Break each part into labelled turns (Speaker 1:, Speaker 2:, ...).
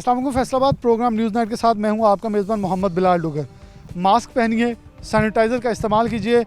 Speaker 1: अस्सलाम वालेकुम। Faisalabad programme news night के साथ मैं हूं आपका मेज़बान मोहम्मद बिलाल डुगर। मास्क पहनिए, सैनिटाइज़र का इस्तेमाल कीजिए,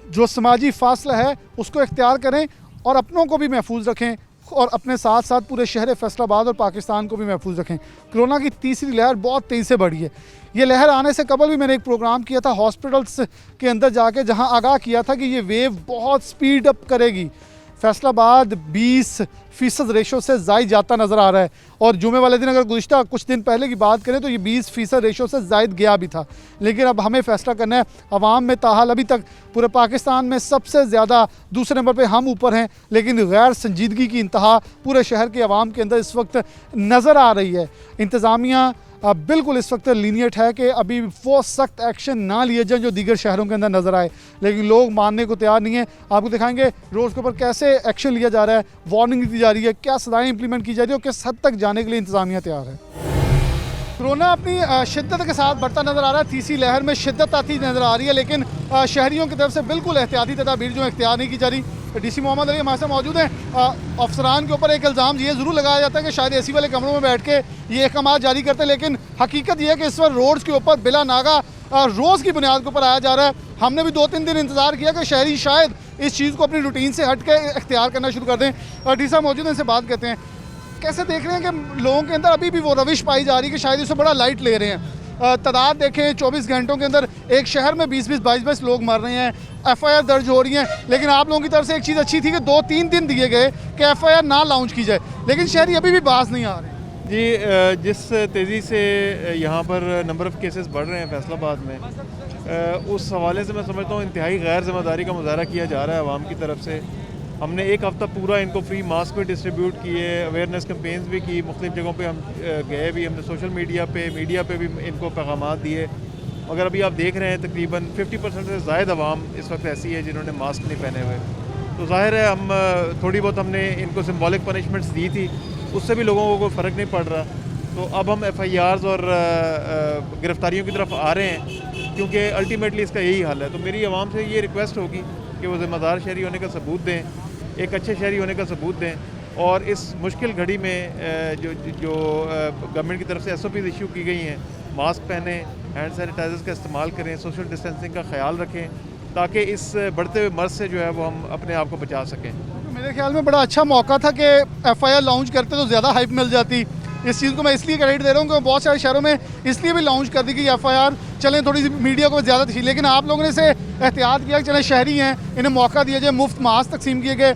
Speaker 1: जो समाजी फासला है उसको इख्तियार करें और अपनों को भी महफूज रखें और अपने साथ साथ पूरे शहर फैसलाबाद और पाकिस्तान को भी महफूज रखें। कोरोना की तीसरी लहर बहुत तेज़ी से बढ़ी है। ये लहर आने से कबल भी मैंने एक प्रोग्राम किया था हॉस्पिटल्स के अंदर जाके, जहां आगाह किया था कि ये वेव बहुत स्पीड अप करेगी। फैसलाबाद 20% रेशो से जायद जाता नज़र आ रहा है और जुमे वाले दिन अगर गुज़िश्ता कुछ दिन पहले की बात करें तो ये 20% रेशो से जायद गया भी था। लेकिन अब हमें फ़ैसला करना है। अवाम में ताहाल अभी तक पूरे पाकिस्तान में सबसे ज़्यादा दूसरे नंबर पे हम ऊपर हैं, लेकिन गैर संजीदगी की इंतहा पूरे शहर के अवाम के अंदर इस वक्त नज़र आ रही है। इंतज़ामिया बिल्कुल इस वक्त लीनियट है कि अभी वो सख्त एक्शन ना लिए जाए जो दीगर शहरों के अंदर नज़र आए, लेकिन लोग मानने को तैयार नहीं है। आपको दिखाएंगे रोज़ के ऊपर कैसे एक्शन लिया जा रहा है, वार्निंग दी जा रही है, क्या सज़ाएँ इंप्लीमेंट की जा रही है और किस हद तक जाने के लिए इंतज़ामिया तैयार है। कोरोना अपनी शिद्दत के साथ बढ़ता नज़र आ रहा है। तीसरी लहर में शिद्दत आती नज़र आ रही है, लेकिन शहरियों की तरफ से बिल्कुल एहतियाती तदाबीर जो इख्तियार नहीं की जा रही। DC मोहम्मद अली हमारे साथ मौजूद हैं। अफसरान के ऊपर एक इल्ज़ाम ये ज़रूर लगाया जाता है कि शायद एसी वाले कमरों में बैठ के ये अहकाम जारी करते हैं, लेकिन हकीकत ये है कि इस वक्त रोड्स के ऊपर बिला नागा रोज़ की बुनियाद के ऊपर आया जा रहा है। हमने भी 2-3 दिन इंतज़ार किया कि शहरी शायद इस चीज़ को अपनी रूटीन से हट के इख्तियार करना शुरू कर दें। DC साहब मौजूद हैं, इनसे बात करते हैं। कैसे देख रहे हैं कि लोगों के अंदर अभी भी वो रविश पाई जा रही है कि शायद इससे बड़ा लाइट ले रहे हैं? तादाद देखें, 24 घंटों के अंदर एक शहर में 20-20, 22-22 लोग मर रहे हैं, FIR दर्ज हो रही हैं। लेकिन आप लोगों की तरफ से एक चीज़ अच्छी थी कि 2-3 दिन दिए गए कि FIR ना लॉन्च की जाए, लेकिन शहरी अभी भी बाज नहीं आ रहे
Speaker 2: जी। जिस तेज़ी से यहाँ पर नंबर ऑफ़ केसेस बढ़ रहे हैं फैसलाबाद में, उस हवाले से मैं समझता हूँ इंतहाई गैर ज़िम्मेदारी का मुज़ाहरा किया जा रहा है आवाम की तरफ से। हमने एक हफ़्ता पूरा इनको फ्री मास्क भी डिस्ट्रीब्यूट किए, अवेयरनेस कैंपेन्स भी की, मुख्तलिफ़ जगहों पे हम गए भी, हमने सोशल मीडिया पे भी इनको पैगामात दिए। मगर अभी आप देख रहे हैं तकरीबन 50% से ज़ायद आवाम इस वक्त ऐसी है जिन्होंने मास्क नहीं पहने हुए। तो ज़ाहिर है हम थोड़ी बहुत हमने इनको सिम्बॉलिक पनिशमेंट्स दी थी, उससे भी लोगों को कोई फ़र्क नहीं पड़ रहा। तो अब हम FIRs और गिरफ़्तारियों की तरफ आ रहे हैं, क्योंकि अल्टीमेटली इसका यही हल है। तो मेरी आवाम से ये रिक्वेस्ट होगी कि वो ज़िम्मेदार शहरी होने का सबूत दें, एक अच्छे शहरी होने का सबूत दें, और इस मुश्किल घड़ी में जो गवर्नमेंट की तरफ से SOPs इशू की गई हैं, मास्क पहने, हैंड सैनिटाइजर्स का इस्तेमाल करें, सोशल डिस्टेंसिंग का ख्याल रखें, ताकि इस बढ़ते हुए मर्ज़ से जो है वो हम अपने आप को बचा सकें।
Speaker 1: मेरे ख्याल में बड़ा अच्छा मौका था कि FIR लॉन्च करते तो ज़्यादा हाइप मिल जाती। इस चीज़ को मैं इसलिए क्रेडिट दे रहा हूँ कि बहुत सारे शहरों में इसलिए भी लॉन्च कर दी कि FIR चलें, थोड़ी सी मीडिया को ज़्यादा थी, लेकिन आप लोगों ने इसे एहतियात किया कि चलें शहरी हैं, इन्हें मौका दिया जाए, मुफ्त मास्क तकसीम किए गए।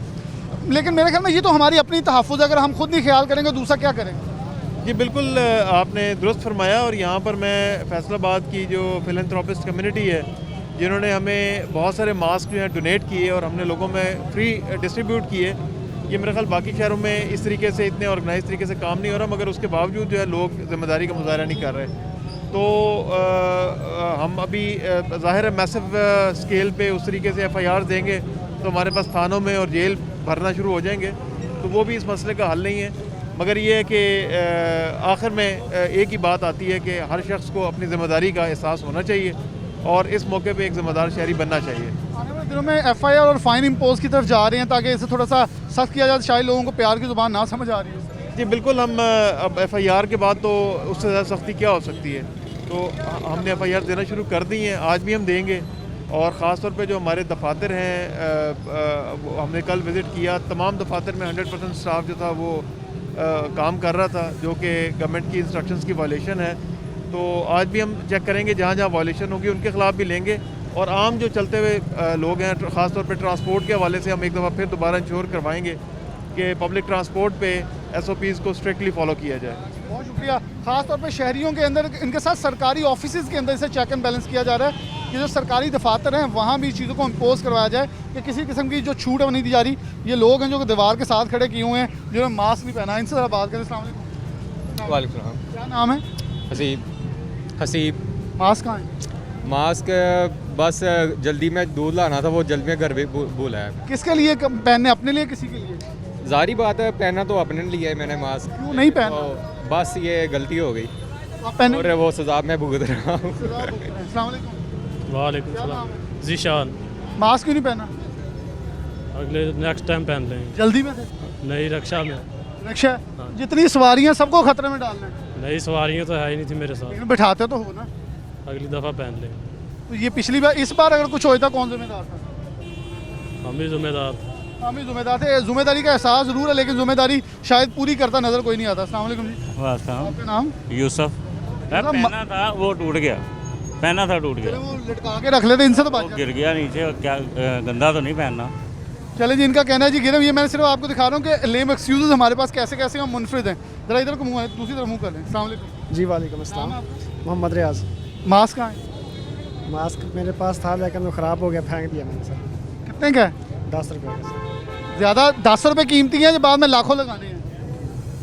Speaker 1: लेकिन मेरे ख्याल में ये तो हमारी अपनी तहफ़्फ़ुज़, अगर हम खुद नहीं ख्याल करेंगे दूसरा क्या करेंगे?
Speaker 2: जी बिल्कुल, आपने दुरुस्त फरमाया। और यहाँ पर मैं फैसलाबाद की जो फिलैंथ्रोपिस्ट कम्युनिटी है, जिन्होंने हमें बहुत सारे मास्क जो हैं डोनेट किए और हमने लोगों में फ्री डिस्ट्रीब्यूट किए, ये मेरे ख्याल बाकी शहरों में इस तरीके से इतने ऑर्गेनाइज तरीके से काम नहीं हो रहा, मगर उसके बावजूद जो है लोग ज़िम्मेदारी का मुज़ाहरा नहीं कर रहे। तो हम अभी ज़ाहिर है मैसिव स्केल पे उस तरीके से FIRs देंगे तो हमारे पास थानों में और जेल भरना शुरू हो जाएंगे, तो वो भी इस मसले का हल नहीं है। मगर ये है कि आखिर में एक ही बात आती है कि हर शख्स को अपनी ज़िम्मेदारी का एहसास होना चाहिए और इस मौके पे एक ज़िम्मेदार शहरी बनना चाहिए।
Speaker 1: आने वाले दिनों में FIR और फ़ाइन इम्पोज की तरफ जा रहे हैं ताकि इसे थोड़ा सा सख्त किया जाए, शायद लोगों को प्यार की ज़ुबान ना समझ आ रही है।
Speaker 2: जी बिल्कुल, हम अब FIR के बाद तो उससे ज़्यादा सख्ती क्या हो सकती है, तो हमने FIR देना शुरू कर दी हैं, आज भी हम देंगे। और ख़ास तौर पे जो हमारे दफातर हैं, हमने कल विज़िट किया, तमाम दफातर में 100% स्टाफ जो था वो काम कर रहा था, जो कि गवर्नमेंट की इंस्ट्रक्शंस की वायलेशन है। तो आज भी हम चेक करेंगे, जहाँ जहाँ वायलेशन होगी उनके ख़िलाफ़ भी लेंगे। और आम जो चलते हुए लोग हैं, ख़ास तौर पे ट्रांसपोर्ट के हवाले से हम एक दफ़ा फिर दोबारा इंश्योर करवाएंगे कि पब्लिक ट्रांसपोर्ट पे SOPs को स्ट्रिक्टली फॉलो किया जाए।
Speaker 1: बहुत शुक्रिया। ख़ास तौर पे शहरियों के अंदर, इनके साथ सरकारी ऑफिसेज़ के अंदर इसे चेक एंड बैलेंस किया जा रहा है कि जो सरकारी दफातर हैं वहाँ भी चीज़ों को इम्पोज करवाया जाए कि किसी किस्म की जो छूट नहीं दी जा रही। ये लोग हैं जो दीवार के साथ खड़े किए हुए हैं, जिन्होंने मास्क नहीं पहना, इनसे ज़रा बात करें। अस्सलाम वालेकुम।
Speaker 3: वालेकुम सलाम।
Speaker 1: क्या नाम है?
Speaker 3: हसीब।
Speaker 1: मास्क कहाँ है?
Speaker 3: मास्क बस जल्दी में दूध लाना था, वो जल्दी में घर पे भूला है।
Speaker 1: किसके लिए पहनने, अपने लिए किसी के लिए?
Speaker 3: जारी बात है, पहना तो अपने लिए मैंने मास्क।
Speaker 1: क्यों नहीं पहना?
Speaker 3: तो बस ये गलती हो गई
Speaker 1: आप पहने?
Speaker 3: और वो सजा मैं भुगत रहा हूँ।
Speaker 1: अस्सलाम वालेकुम।
Speaker 4: वालेकुम
Speaker 1: क्या नाम
Speaker 4: सलाम।
Speaker 1: है?
Speaker 4: ज़ीशान।
Speaker 1: मास्क क्यों नहीं पहना?
Speaker 4: अगले नेक्स्ट टाइम पहन लेंगे।
Speaker 1: जल्दी में थे?
Speaker 4: नई रक्षा में।
Speaker 1: रक्षा
Speaker 4: हाँ।
Speaker 1: जितनी सवारियां सबको खतरे में डालना है।
Speaker 4: नई सवारियाँ तो है ही नहीं थी मेरे साथ।
Speaker 1: लेकिन बैठाते तो हो ना।
Speaker 4: अगली दफ़ा पहन लें।
Speaker 1: तो ये पिछली बार, इस बार अगर कुछ होता कौन जिम्मेदार था?
Speaker 4: हम ही जिम्मेदार।
Speaker 1: हम ही जिम्मेदार थे। जिम्मेदारी का एहसास जरूर है, लेकिन जिम्मेदारी शायद पूरी करता नजर कोई नहीं आता। अस्सलाम वालेकुम जी, आपका नाम?
Speaker 5: यूसुफ।
Speaker 1: मतलब
Speaker 5: पहना था वो टूट गया, पहना था टूट
Speaker 1: चलो
Speaker 5: गया,
Speaker 1: वो लटका के रख लेते, इनसे तो
Speaker 5: वो
Speaker 1: बात
Speaker 5: गिर गया नीचे। और क्या गंदा तो नहीं पहनना।
Speaker 1: चले जी, इनका कहना है जी गिरम। ये मैं सिर्फ आपको दिखा रहा हूँ कि लेम एक्सक्यूजेज हमारे पास कैसे कैसे हम मुनफरिद हैं। जरा इधर को मुँह है, दूसरी तरफ मुँह कर लें। अस्सलाम वालेकुम
Speaker 6: जी वालेकुम अस्सलाम।
Speaker 1: नाम आपका?
Speaker 6: मोहम्मद रियाज।
Speaker 1: मास्क कहाँ है?
Speaker 6: मास्क मेरे पास था लेकिन वो ख़राब हो गया, फेंक दिया मैंने सर।
Speaker 1: कितने का है?
Speaker 6: 10 रुपये का सर।
Speaker 1: ज़्यादा 10 रुपये कीमती है, जो बाद में लाखों लगाने हैं।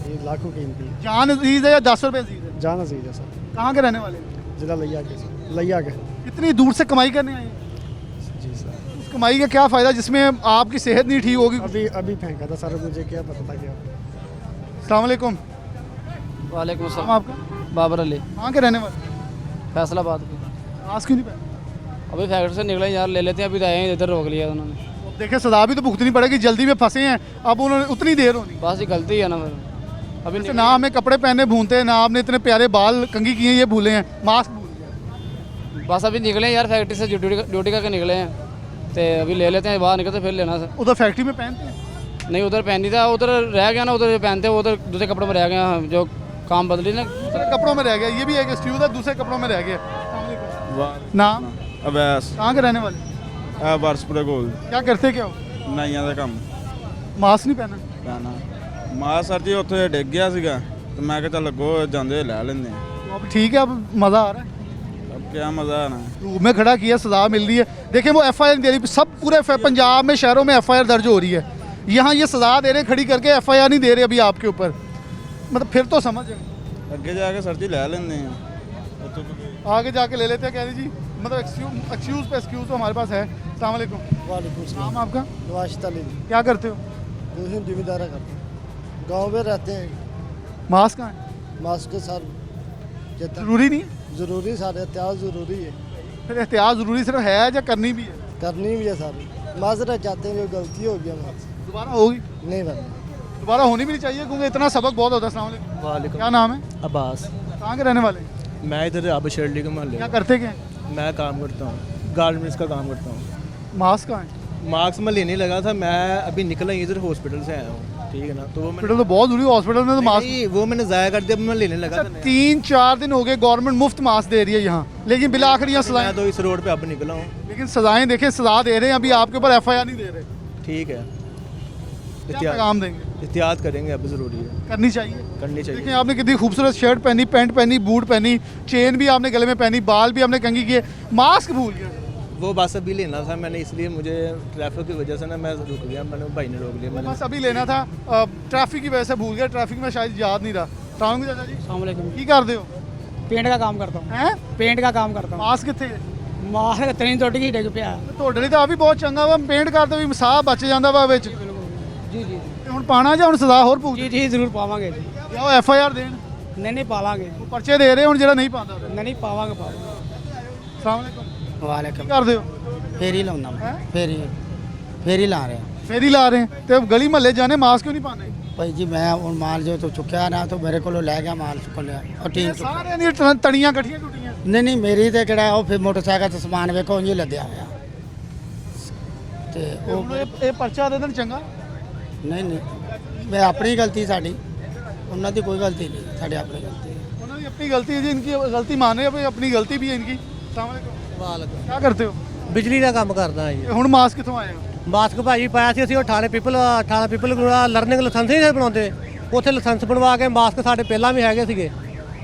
Speaker 6: ये लाखों कीमती है।
Speaker 1: जान अजीज़ है या 10 रुपये अजीज़ है?
Speaker 6: जान अजीज है सर।
Speaker 1: कहाँ के रहने वाले हैं?
Speaker 6: जिला लिया के सर, लिया के।
Speaker 1: इतनी दूर से कमाई करने आए हैं।
Speaker 6: जी सर।
Speaker 1: उस कमाई का क्या फ़ायदा जिसमें आपकी सेहत नहीं ठीक होगी?
Speaker 6: अभी अभी फेंका था सर, मुझे क्या पता था क्या।
Speaker 1: अस्सलाम वालेकुम,
Speaker 7: वालेकुम
Speaker 1: नाम
Speaker 7: सलाम।
Speaker 1: आपका?
Speaker 7: बाबर अली,
Speaker 1: कहाँ के रहने वाले?
Speaker 7: फैसलाबाद की।
Speaker 1: मास्क क्यों नहीं पहने?
Speaker 7: अभी फैक्ट्री से निकले यार, ले लेते हैं। अभी तो आए हैं, इधर रोक लिया उन्होंने।
Speaker 1: अब देखिए सजा भी तो भुगतनी पड़ेगी, जल्दी में फंसे हैं, अब उन्होंने उतनी देर होनी।
Speaker 7: बस ये गलती है ना फिर। अभी
Speaker 1: जैसे ना हमें कपड़े पहने भूनते हैं, ना आपने इतने प्यारे बाल कंघी किए हैं, ये भूले हैं, मास्क भूल गए।
Speaker 7: बस अभी निकले हैं यार, फैक्ट्री से ड्यूटी करके निकले हैं, तो अभी ले लेते हैं। बाहर निकलते फिर लेना सर।
Speaker 1: उधर फैक्ट्री में पहनते हैं?
Speaker 7: नहीं, उधर पहन नहीं था, उधर रह गया ना, उधर पहनते हैं, उधर दूसरे कपड़ों में रह गया। जो काम बदली ना।
Speaker 1: दूसरे कपड़ों में रह गया, ये भी एक एक्सक्यूज है, दूसरे कपड़ों में रह गया। नाम?
Speaker 8: अवैस
Speaker 1: कहाँ के रहने वाले?
Speaker 8: वारसपुरा गोल
Speaker 1: क्या करते क्या हो?
Speaker 8: ਨਾਈਆਂ ਦਾ ਕੰਮ
Speaker 1: मास्क नहीं पहना?
Speaker 8: ਪੈਣਾ ਮਾਂ ਸਰ ਜੀ ਉੱਥੇ ਡਿੱਗ ਗਿਆ ਸੀਗਾ ਤੇ ਮੈਂ ਕਿਹਾ ਚੱਲ ਅੱਗੋਂ ਜਾਂਦੇ ਹੋਏ ਲੈ ਲੈਂਦੇ ਆ।
Speaker 1: तो अब ठीक है, अब मज़ा आ रहा है।
Speaker 8: अब क्या मज़ा आना।
Speaker 1: रूम में खड़ा किया, सजा मिल रही है। देखिए वो FIR दे रही, सब पूरे पंजाब में शहरों में FIR दर्ज हो रही है। यहाँ ये सजा दे रहे खड़ी करके, FIR नहीं दे रहे अभी आपके ऊपर। मतलब फिर तो समझ है।
Speaker 8: ਅੱਗੇ ਜਾ ਕੇ ਸਰ ਜੀ ਲੈ ਲੈਂਦੇ ਆ ਉੱਥੋਂ
Speaker 1: आगे जाके ले लेते हैं, कह रही जी। मतलब एक्सक्यूज पे एक्सक्यूज तो हमारे पास है। अस्सलाम वालेकुम,
Speaker 6: वालेकुम सलाम।
Speaker 1: नाम आपका?
Speaker 6: नवाज तलीम।
Speaker 1: क्या करते हो?
Speaker 6: जिम्मेदारा करते हैं, गाँव में रहते हैं।
Speaker 1: मास्क कहाँ है?
Speaker 6: मास्क के साथ जितना
Speaker 1: जरूरी नहीं है?
Speaker 6: ज़रूरी सारे एहतियात ज़रूरी है,
Speaker 1: फिर एहतियात ज़रूरी सिर्फ है या करनी भी है?
Speaker 6: करनी भी है सारी। माजरत चाहते हैं, जो गलती हो गया हमारे
Speaker 1: दोबारा होगी?
Speaker 6: नहीं बनना।
Speaker 1: दोबारा होनी भी नहीं चाहिए, क्योंकि इतना सबक बहुत होता है। अस्सलाम वालेकुम,
Speaker 9: वालेकुम।
Speaker 1: क्या नाम है?
Speaker 9: अब्बास।
Speaker 1: कहाँ के रहने वाले हैं?
Speaker 9: मैं इधर आबू शेरली के मोहल्ले
Speaker 1: क्या करते क्या हैं?
Speaker 9: मैं काम करता हूँ, गारमेंट्स का काम करता हूँ।
Speaker 1: मास्क कहाँ है?
Speaker 9: मार्क्स मैं लेने लगा था, मैं अभी निकला ही इधर हॉस्पिटल से आया हूँ, ठीक है ना। तो वो मैंने
Speaker 1: हॉस्पिटल तो बहुत जरूरी, हॉस्पिटल में तो मास्क।
Speaker 9: नहीं, वो मैंने ज़ाया कर दिया, अब मैं लेने लगा था नया।
Speaker 1: 3-4 दिन हो गए गवर्नमेंट मुफ्त मास्क दे रही है यहाँ, लेकिन बिला आखिर यहाँ सजाएं।
Speaker 9: मैं तो इस रोड पे अब निकला हूँ।
Speaker 1: लेकिन सजाएं देखें, सजा दे रहे हैं, अभी आपके ऊपर FIR नहीं दे रहे।
Speaker 9: ठीक है,
Speaker 1: क्या पैगाम देंगे?
Speaker 9: एहतियात करेंगे, अब ज़रूरी है,
Speaker 1: करनी चाहिए।
Speaker 9: करनी
Speaker 1: देखिए
Speaker 9: चाहिए।
Speaker 1: आपने कितनी खूबसूरत शर्ट पहनी, पैंट पहनी, बूट पहनी, चेन भी आपने गले में पहनी, बाल भी आपने कंघी किए, मास्क भूल गए।
Speaker 9: वो बस अभी लेना था मैंने, इसलिए मुझे ट्रैफिक की वजह से ना मैं रुक गया, मैंने भाई ने रोक लिया। मैंने
Speaker 1: बस अभी लेना था, ट्रैफिक की वजह से भूल गया, ट्रैफिक में शायद याद नहीं रहा। सलाम चाचा जी,
Speaker 7: अस्सलाम
Speaker 1: की कर दो?
Speaker 7: पेंट का काम करता हूँ।
Speaker 1: हैं?
Speaker 7: पेंट का काम करता
Speaker 1: मास्क कितने?
Speaker 7: मार तरीन टुट गई, डिग पिया।
Speaker 1: ਤੁਹਾਡੇ ਲਈ ਤਾਂ ਆ ਵੀ ਬਹੁਤ ਚੰਗਾ ਵਾ, ਪੇਂਟ ਕਰਦੇ ਵੀ ਸਾਹ ਬਚ ਜਾਂਦਾ ਵਾ ਵਿੱਚ।
Speaker 7: जी जी
Speaker 1: ਤੇ ਹੁਣ ਪਾਣਾ ਜਾਂ ਹੁਣ ਸਜ਼ਾ ਹੋਰ ਭੁਗਤ?
Speaker 7: जी जी जरूर पावांगे जी।
Speaker 1: ਜਾਂ ਉਹ FIR ਦੇਣ?
Speaker 7: नहीं पावांगे,
Speaker 1: ਉਹ ਪਰਚੇ ਦੇ ਰਹੇ ਹੁਣ ਜਿਹੜਾ ਨਹੀਂ ਪਾਉਂਦਾ।
Speaker 7: नहीं पावांगे पावांगे।
Speaker 1: अस्सलाम वालेकुम,
Speaker 7: वालेकुम।
Speaker 1: ਕੀ ਕਰਦੇ ਹੋ?
Speaker 7: फेरी लाऊंगा
Speaker 1: हैं?
Speaker 7: फेरी ला रहे हैं
Speaker 1: फेरी ला रहे हैं, ਤੇ ਗਲੀ ਮਹੱਲੇ ਜਾਣੇ ਮਾस्क क्यों नहीं पाने?
Speaker 7: भाई जी। मैं और माल जो तो चुक्या ना, तो मेरे को ले गया माल को ले, और टीम
Speaker 1: ਸਾਰਿਆਂ ਦੀਆਂ ਤਣੀਆਂ ਇਕੱਠੀਆਂ ਟੁੱਟੀਆਂ।
Speaker 7: नहीं मेरी तो किहड़ा ਉਹ ਫਿਰ ਮੋਟਰਸਾਈਕਲ ਤੇ ਸਮਾਨ ਵੇਖੋ ਇੰਜ ਲੱਦਿਆ ਹੋਇਆ ਤੇ
Speaker 1: ਤੇ ਹੁਣ ਇਹ ਪਰਚਾ ਦੇ ਦੇਣ ਚੰਗਾ।
Speaker 7: ਨਹੀਂ ਮੈਂ ਆਪਣੀ ਗਲਤੀ ਸਾਡੀ, ਉਹਨਾਂ ਦੀ ਕੋਈ ਗਲਤੀ ਨਹੀਂ, ਸਾਡੀ ਆਪਣੀ गलती है।
Speaker 1: ਉਹਨਾਂ ਦੀ ਆਪਣੀ ਗਲਤੀ ਹੈ ਜੀ, इनकी गलती माने, भाई अपनी गलती भी है इनकी। अस्सलाम वालेकुम,
Speaker 7: वालेकुम।
Speaker 1: क्या करते हो?
Speaker 9: ਬਿਜਲੀ ਦਾ ਕੰਮ ਕਰਦਾ ਜੀ।
Speaker 1: ਤੇ ਹੁਣ ਮਾस्क ਕਿੱਥੋਂ ਆਏ ਹੋ?
Speaker 9: ਮਾਸਕ ਭਾਜੀ ਪਾਇਆ ਸੀ ਅਸੀਂ, ਉਹ 18 ਪੀਪਲ ਲਰਨਿੰਗ ਲਾਇਸੈਂਸ ਨਹੀਂ ਬਣਾਉਂਦੇ, ਉੱਥੇ ਲਾਇਸੈਂਸ ਬਣਵਾ ਕੇ ਮਾਸਕ ਸਾਡੇ ਪਹਿਲਾਂ ਵੀ ਹੈਗੇ ਸੀਗੇ,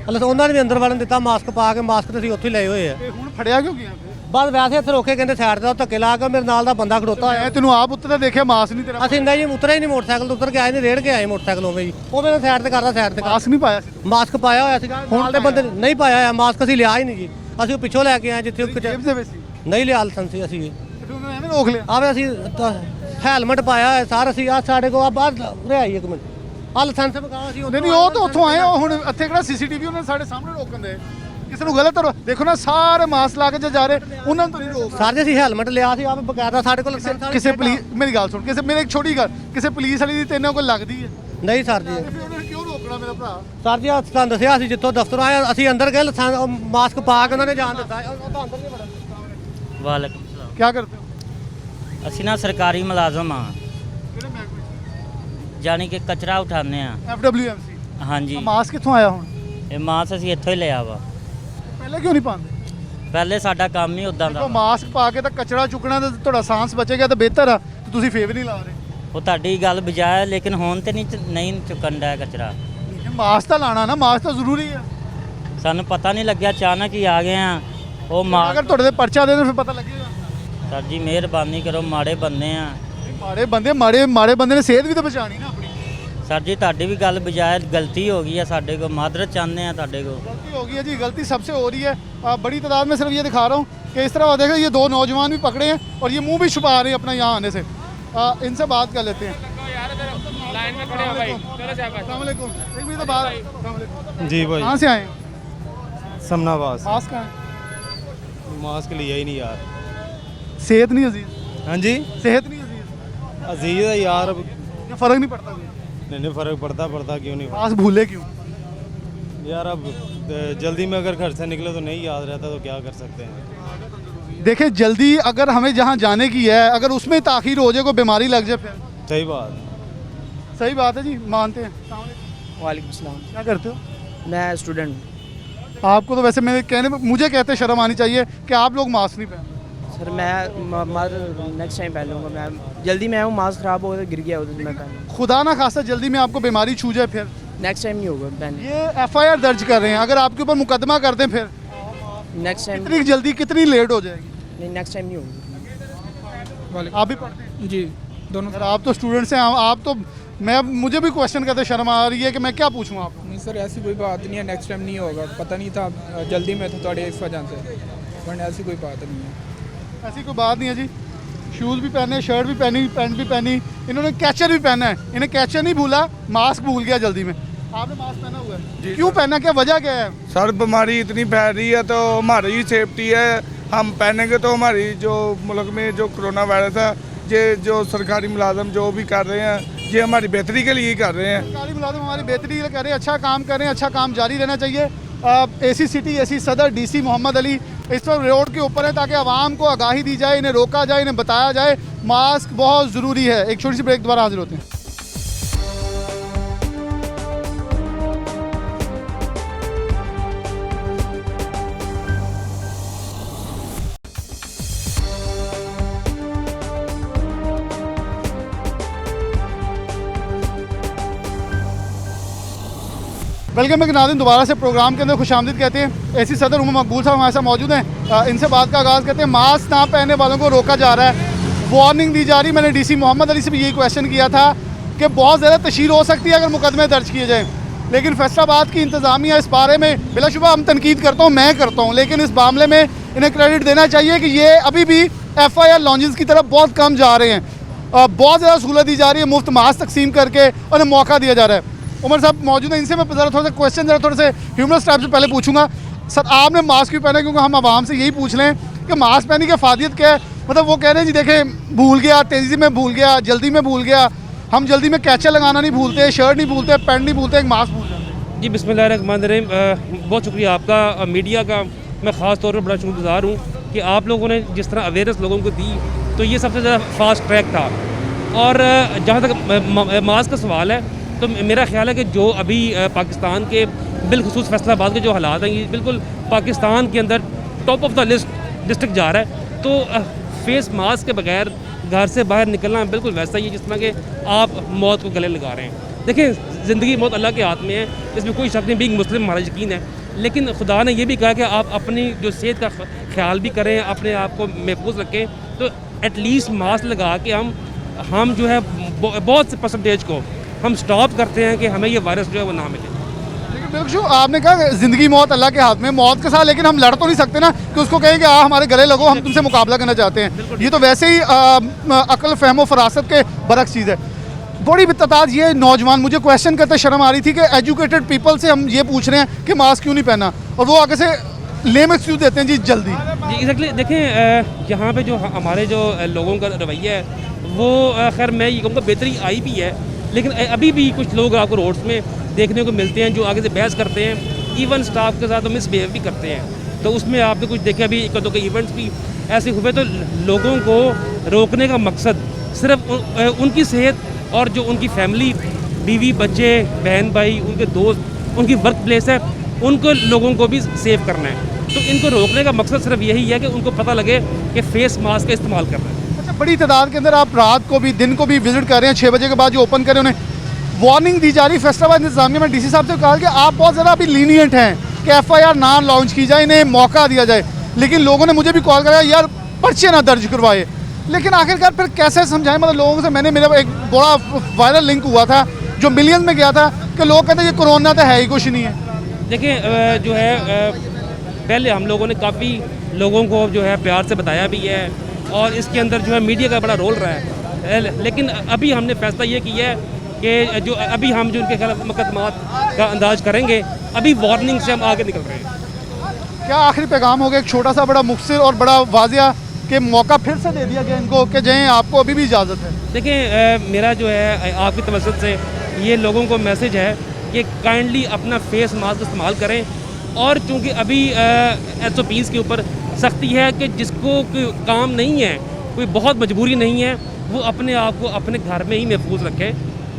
Speaker 9: ਉਹਨਾਂ ਨੇ ਵੀ ਅੰਦਰ ਵੜਨ ਦਿੱਤਾ ਮਾਸਕ ਪਾ ਕੇ। ਮਾਸਕ ਤੇ ਅਸੀਂ ਉੱਥੇ ਹੀ ਲਏ ਹੋਏ ਆ।
Speaker 1: ਤੇ ਹੁਣ ਫੜਿਆ ਕਿਉਂ ਗਿਆ ਫਿਰ?
Speaker 9: ਬਸ ਵੈਸੇ ਇੱਥੇ ਰੋਕੇ, ਕਹਿੰਦੇ ਸਾਈਡ ਤੇ ਧੱਕੇ ਲਾ ਕੇ, ਮੇਰੇ ਨਾਲ ਦਾ ਬੰਦਾ ਖੜੋਤਾ ਹੋਇਆ।
Speaker 1: ਮੈਂ ਤੈਨੂੰ ਆਪ ਉੱਤੇ ਦੇਖਿਆ, ਮਾस्क ਨਹੀਂ ਤੇਰਾ।
Speaker 9: ਅਸੀਂ ਨਹੀਂ ਜੀ ਉਤਰੇ ਹੀ ਨਹੀਂ ਮੋਟਰਸਾਈਕਲ ਤੋਂ, ਉਤਰ ਕੇ ਆਏ ਨੇ, ਰੇੜ ਕੇ ਆਏ ਮੋਟਰਸਾਈਕਲ ਉਵੇਂ ਜੀ। ਉਹ ਮੈਨੂੰ ਸਾਈਡ ਤੇ ਕਰਦਾ, ਸਾਈਡ ਤੇ
Speaker 1: ਮਾस्क ਨਹੀਂ ਪਾਇਆ ਸੀ?
Speaker 9: ਮਾਸਕ ਪਾਇਆ ਹੋਇਆ ਸੀਗਾ, ਨਾਲ ਦੇ ਬੰਦੇ ਨੇ ਨਹੀਂ ਪਾਇਆ ਹੋਇਆ ਮਾਸਕ। ਅਸੀਂ ਲਿਆ ਹੀ ਨਹੀਂ ਜੀ, ਅਸੀਂ ਉਹ ਪਿੱਛੋਂ ਲੈ ਕੇ ਆਏ ਜਿੱਥੇ
Speaker 1: ਜੇਬ ਦੇ ਵਿੱਚ ਸੀ?
Speaker 9: ਨਹੀਂ ਲਿਆ ਲਾਇਸੈਂਸ ਅਸੀਂ।
Speaker 1: ਤੇ ਫਿਰ ਉਹਨਾਂ ਨੇ ਐਵੇਂ ਰੋਕ ਲਿਆ?
Speaker 9: ਆਵੇ ਅਸੀਂ ਹੈਲਮਟ ਪਾਇਆ ਹੋਇਆ ਸਾਰ, ਅਸੀਂ ਆ ਸਾਡੇ ਕੋਲ ਆ ਬਾਹਰ ਰਿਆਈ ਇੱਕ ਮਿੰਟ ਆ ਲਾਇਸੈਂਸ ਬਕਾਓ ਅਸੀਂ।
Speaker 1: ਨਹੀਂ ਉਹ ਤਾਂ ਉੱਥੋਂ ਆਏ, ਉਹ ਹੁਣ ਇੱਥੇ ਕਿਹੜਾ CCTV ਉਹਨਾਂ ਨੇ ਸਾਡੇ ਸਾਹਮਣੇ ਰੋਕਣ ਦੇ। ਕਿਸੇ ਨੂੰ ਗਲਤ ਦੇਖੋ ਨਾ, ਸਾਰੇ ਮਾस्क ਲਾ ਕੇ ਜੇ ਜਾ ਰਹੇ, ਉਹਨਾਂ ਨੂੰ ਤਾਂ ਨਹੀਂ ਰੋਕ।
Speaker 9: ਸਰ ਜੀ ਅਸੀਂ ਹੈਲਮਟ ਲਿਆ ਸੀ, ਆਪ ਬਕਾਇਦਾ ਸਾਡੇ ਕੋਲ
Speaker 1: ਕਿਸੇ ਪੁਲਿਸ, ਮੇਰੀ ਗੱਲ ਸੁਣ, ਕਿਸੇ ਮੇਰੇ ਇੱਕ ਛੋਟੀ ਗੱਲ, ਕਿਸੇ ਪੁਲਿਸ ਵਾਲੀ ਦੀ ਤੈਨੂੰ ਕੋਈ ਲੱਗਦੀ ਹੈ?
Speaker 9: ਨਹੀਂ ਸਰ ਜੀ,
Speaker 1: ਤੇ ਫਿਰ ਉਹਨਾਂ ਨੇ ਕਿਉਂ ਰੋਕਣਾ ਕੈਮਰਾ ਮੇਰਾ ਭਰਾ
Speaker 9: ਸਰ ਜੀ ਤੁਹਾਨੂੰ ਦੱਸਿਆ ਸੀ ਜਿੱਥੋਂ ਦਫ਼ਤਰ ਆਏ ਅਸੀਂ ਅੰਦਰ ਗਏ ਮਾਸਕ ਪਾ ਕੇ ਉਹਨਾਂ ਨੇ ਜਾਣ ਦਿੱਤਾ ਉਹ ਤਾਂ ਅੰਦਰ ਨਹੀਂ ਵੜਨ।
Speaker 5: ਵਾਲੇਕੁਮ ਸਲਾਮ।
Speaker 1: ਕੀ ਕਰਦੇ ਹੋ?
Speaker 5: ਅਸੀਂ ਨਾ ਸਰਕਾਰੀ ਮੁਲਾਜ਼ਮ ਆ,
Speaker 1: ਕਿਹੜੇ ਮਹਿਕਮੇ
Speaker 5: ਯਾਨੀ ਕਿ ਕਚਰਾ ਉਠਾਉਂਦੇ ਆ।
Speaker 1: FWMC।
Speaker 5: ਹਾਂਜੀ,
Speaker 1: ਮਾਸਕ ਕਿੱਥੋਂ ਆਇਆ ਹੁਣ?
Speaker 5: ਇਹ ਮਾਸ ਅਸੀਂ ਇੱਥੋਂ ਹੀ ਲਿਆ ਵਾ।
Speaker 1: ਪਹਿਲੇ ਕਿਉਂ ਨਹੀਂ ਪਾਉਂਦੇ?
Speaker 5: ਪਹਿਲੇ ਸਾਡਾ ਕੰਮ ਹੀ ਉਦਾਂ
Speaker 1: ਦੇਖੋ
Speaker 5: ਦਾ।
Speaker 1: ਮਾਸਕ ਪਾ ਕੇ ਤਾਂ ਕਚਰਾ ਚੁੱਕਣਾ ਤੇ ਤੁਹਾਡਾ ਸਾਂਸ ਬਚੇਗਾ ਤਾਂ ਬਿਹਤਰ ਆ ਤੇ ਤੁਸੀਂ ਫੇਰ ਵੀ ਨਹੀਂ ਲਾ ਰਹੇ।
Speaker 5: ਉਹ ਤੁਹਾਡੀ ਗੱਲ ਬਜਾਏ, ਲੇਕਿਨ ਹੁਣ ਤੇ ਨਹੀਂ ਚੁੱਕਣ ਦਾ ਕਚਰਾ।
Speaker 1: ਇਹ ਮਾਸਕ ਤਾਂ ਲਾਣਾ ਨਾ, ਮਾਸਕ ਤਾਂ ਜ਼ਰੂਰੀ ਹੈ।
Speaker 5: ਸਾਨੂੰ ਪਤਾ ਨਹੀਂ ਲੱਗਿਆ, ਅਚਾਨਕ ਹੀ ਆ ਗਏ ਆ। ਉਹ
Speaker 1: ਅਗਰ ਤੁਹਾਡੇ ਤੇ ਪਰਚਾ ਦੇ ਦੇਣ ਫਿਰ ਪਤਾ ਲੱਗੇਗਾ।
Speaker 5: ਸਰ ਜੀ ਮਿਹਰਬਾਨੀ ਕਰੋ, ਮਾੜੇ ਬੰਦੇ ਆ।
Speaker 1: ਮਾੜੇ ਬੰਦੇ ਨੇ ਸਿਹਤ ਵੀ ਤਾਂ ਬਚਾਣੀ ਨਾ ਆਪਣੀ।
Speaker 5: ਸਰ ਜੀ ਤੁਹਾਡੀ भी गल बजाय गलती हो गई है, साढ़े को मादरत चाहते हैं साढ़े को।
Speaker 1: गलती हो गई है जी, गलती सबसे हो रही है। बड़ी तादाद में सिर्फ ये दिखा रहा हूँ कि इस तरह देखो ये दो नौजवान भी पकड़े हैं और ये मुंह भी छुपा रहे हैं अपना यहाँ आने से। इनसे बात कर लेते हैं। अस्सलाम वालेकुम। एक मिनट बाहर। अस्सलाम वालेकुम।
Speaker 10: जी भाई,
Speaker 1: कहाँ से आए हैं?
Speaker 10: समनाबाद।
Speaker 1: मास्क कहाँ है?
Speaker 10: मास्क लिया ही नहीं यार।
Speaker 1: सेहत नहीं अजीज?
Speaker 10: हाँ जी,
Speaker 1: सेहत नहीं अजीज?
Speaker 10: अजीज है यार।
Speaker 1: ये फर्क नहीं पड़ता कोई?
Speaker 10: नहीं फर्क पड़ता क्यों नहीं
Speaker 1: मास्क भूले क्यों?
Speaker 10: यार अब जल्दी में अगर घर से निकले तो नहीं याद रहता तो क्या कर सकते हैं।
Speaker 1: देखिए जल्दी अगर हमें जहाँ जाने की है, अगर उसमें ताखीर हो जाए, कोई बीमारी लग जाए फिर।
Speaker 10: सही बात।
Speaker 1: सही बात है जी, मानते हैं।
Speaker 6: वालेकुम सलाम।
Speaker 1: क्या करते हो?
Speaker 6: मैं स्टूडेंट।
Speaker 1: आपको तो वैसे मेरे कहने मुझे कहते शर्म आनी चाहिए कि आप लोग मास्क नहीं पहनते।
Speaker 6: सर मैं नेक्स्ट टाइम पहन लूँगा। मैं जल्दी में आया हूँ, मास्क ख़राब हो गया, गिर गया उधर, मैं पहन
Speaker 1: खुदा ना खासा जल्दी में आपको बीमारी छू जाए फिर।
Speaker 6: नेक्स्ट टाइम नहीं होगा पहन।
Speaker 1: ये FIR दर्ज कर रहे हैं, अगर आपके ऊपर मुकदमा करते हैं फिर
Speaker 6: नेक्स्ट टाइम
Speaker 1: कितनी जल्दी कितनी लेट हो जाएगी?
Speaker 6: नहीं, नेक्स्ट टाइम नहीं होगा।
Speaker 1: आप भी पढ़ते हैं?
Speaker 11: जी दोनों।
Speaker 1: सर आप तो स्टूडेंट्स हैं, आप तो मुझे भी क्वेश्चन करते शर्म आ रही है कि मैं क्या पूछूं आपको।
Speaker 11: नहीं सर, ऐसी कोई बात नहीं है, नेक्स्ट टाइम नहीं होगा। पता नहीं था, जल्दी में था थोड़ी इस वजह से, वरना ऐसी कोई बात नहीं है।
Speaker 1: ऐसी कोई बात नहीं है जी। शूज़ भी पहने, शर्ट भी पहनी, पैंट भी पहनी, इन्होंने कैचर भी पहना है। इन्हें कैचर नहीं भूला, मास्क भूल गया जल्दी में। आपने मास्क पहना हुआ है? क्यों पहना, क्या वजह क्या है?
Speaker 8: सर बीमारी इतनी फैल रही है तो हमारी ही सेफ्टी है, हम पहनेंगे तो हमारी जो मुल्क में जो कोरोना वायरस है, ये जो सरकारी मुलाजम जो भी कर रहे हैं ये हमारी बेहतरी के लिए ही कर रहे हैं।
Speaker 1: सरकारी मुलाजिम हमारी बेहतरी के लिए कर रहे हैं, अच्छा काम कर रहे हैं, अच्छा काम जारी रहना चाहिए। AC सिटी AC सदर DC मोहम्मद अली इस वक्त रोड के ऊपर है ताकि आवाम को आगाही दी जाए, इन्हें रोका जाए, इन्हें बताया जाए मास्क बहुत ज़रूरी है। एक छोटी सी ब्रेक दोबारा हाजिर होते हैं। वेलकम बैक नाज़रीन, दोबारा से प्रोग्राम के अंदर खुशामदीद कहते हैं। AC सदर उमर मकबूल साहब हमारे साथ मौजूद हैं। इनसे बात का आगाज़ करते हैं। मास्क ना पहनने वालों को रोका जा रहा है, वार्निंग दी जा रही। मैंने DC मोहम्मद अली से भी यही क्वेश्चन किया था कि बहुत ज़्यादा तशहीर हो सकती है अगर मुकदमे दर्ज किए जाएँ, लेकिन फैसलाबाद की इंतज़ामिया इस बारे में बिलाशुबा हम तनकीद करता हूँ, मैं करता हूँ, लेकिन इस मामले में इन्हें क्रेडिट देना चाहिए कि ये अभी भी FIR लॉन्चेस की तरफ बहुत कम जा रहे हैं। बहुत ज़्यादा सहूलत दी जा रही है, मुफ्त मास्क तकसीम करके उन्हें मौका दिया जा रहा है। उमर साहब मौजूद हैं, इनसे मैं ज़रा थोड़ा सा क्वेश्चन थोड़े से ह्यूमरस टाइप से पहले पूछूंगा। सर आपने मास्क क्यों पहना, क्योंकि हम आवाम से यही पूछ लें कि मास्क पहनने की फ़ायदियत क्या है। मतलब वो कह रहे हैं जी देखें भूल गया, तेज़ी में भूल गया, जल्दी में भूल गया। हम जल्दी में कैचर लगाना नहीं भूलते, शर्ट नहीं भूलते, पैंट नहीं भूलते, एक मास्क भूल जाते हैं।
Speaker 4: जी बिस्मिल्लाहिर्रहमानिर्रहीम। बहुत शुक्रिया आपका, मीडिया का मैं ख़ास तौर पर बड़ा शुक्रगुज़ार हूँ कि आप लोगों ने जिस तरह अवेयरनेस लोगों को दी, तो ये सबसे ज़्यादा फास्ट ट्रैक था। और जहाँ तक मास्क का सवाल है, तो मेरा ख्याल है कि जो अभी पाकिस्तान के बिलखुसूस फैसलाबाद के जो हालात हैं, ये बिल्कुल पाकिस्तान के अंदर top of the list district जा रहा है। तो फेस मास्क के बगैर घर से बाहर निकलना बिल्कुल वैसा ही है जिस तरह के आप मौत को गले लगा रहे हैं। देखिए ज़िंदगी मौत अल्लाह के हाथ में है, इसमें कोई शक नहीं, बीइंग मुस्लिम हमारा यकीन है। लेकिन खुदा ने ये भी कहा कि आप अपनी जो सेहत का ख्याल भी करें, अपने आप को महफूज रखें। तो एटलीस्ट मास्क लगा के हम जो है बहुत से परसेंटेज को हम स्टॉप करते हैं कि हमें ये वायरस जो है वो ना मिले।
Speaker 1: लेकिन बिल्कुल आपने कहा ज़िंदगी मौत अल्लाह के हाथ में, मौत के साथ लेकिन हम लड़ तो नहीं सकते ना कि उसको कहें कि हमारे गले लगो, हम तुमसे मुकाबला करना चाहते हैं। ये तो वैसे ही अक्ल फहमो फरासत के बरक्स चीज़ है। बड़ी तादाद ये नौजवान मुझे क्वेश्चन करते शर्म आ रही थी कि एजुकेटेड पीपल से हम ये पूछ रहे हैं कि मास्क क्यों नहीं पहना, और वो आगे से लेम एक्सक्यूज देते हैं जी जल्दी।
Speaker 4: जी एग्जैक्टली। देखें यहाँ पे जो हमारे जो लोगों का रवैया है वो खैर मैं ये कहूँगा बेहतरी आई भी है, लेकिन अभी भी कुछ लोग आपको रोड्स में देखने को मिलते हैं जो आगे से बहस करते हैं, इवन स्टाफ के साथ मिसबिहेव भी करते हैं। तो उसमें आपने कुछ देखा भी, एक दो के इवेंट्स भी ऐसे हुए। तो लोगों को रोकने का मकसद सिर्फ उनकी सेहत और जो उनकी फैमिली, बीवी बच्चे बहन भाई, उनके दोस्त, उनकी वर्क प्लेस है, उनको लोगों को भी सेव करना है। तो इनको रोकने का मकसद सिर्फ यही है कि उनको पता लगे कि फेस मास्क का इस्तेमाल करना है।
Speaker 1: अच्छा, बड़ी तादाद के अंदर आप रात को भी दिन को भी विजिट कर रहे हैं, 6 बजे के बाद जो ओपन करें उन्हें वार्निंग दी जा रही है। फैसलाबाद इंतजामिया में डीसी साहब से कहा कि आप बहुत ज़्यादा अभी लीनियंट हैं कि FIR ना लॉन्च की जाए, इन्हें मौका दिया जाए। लेकिन लोगों ने मुझे भी कॉल करा, यार पर्चे ना दर्ज करवाए। लेकिन आखिरकार फिर कैसे समझाएं, मतलब लोगों से मेरा एक बड़ा वायरल लिंक हुआ था जो मिलियंस में गया था कि लोग कहते हैं ये कोरोना तो है ही कुछ नहीं है।
Speaker 4: देखिए जो है पहले हम लोगों ने काफ़ी लोगों को जो है प्यार से बताया भी है और इसके अंदर जो है मीडिया का बड़ा रोल रहा है। लेकिन अभी हमने फैसला ये किया है कि जो अभी हम जो उनके खिलाफ मुकदमात का अंदाज करेंगे, अभी वार्निंग से हम आगे निकल रहे हैं।
Speaker 1: क्या आखिरी पैगाम हो गया, एक छोटा सा बड़ा मुख्तसर और बड़ा वाजिया कि मौका फिर से दे दिया गया इनको कि जाएँ, आपको अभी भी इजाज़त है?
Speaker 4: देखिए मेरा जो है आपकी तवज्जो से ये लोगों को मैसेज है कि काइंडली अपना फेस मास्क इस्तेमाल करें। और चूँकि अभी SOPs के ऊपर सख्ती है कि जिसको कोई काम नहीं है, कोई बहुत मजबूरी नहीं है, वो अपने आप को अपने घर में ही महफूज रखे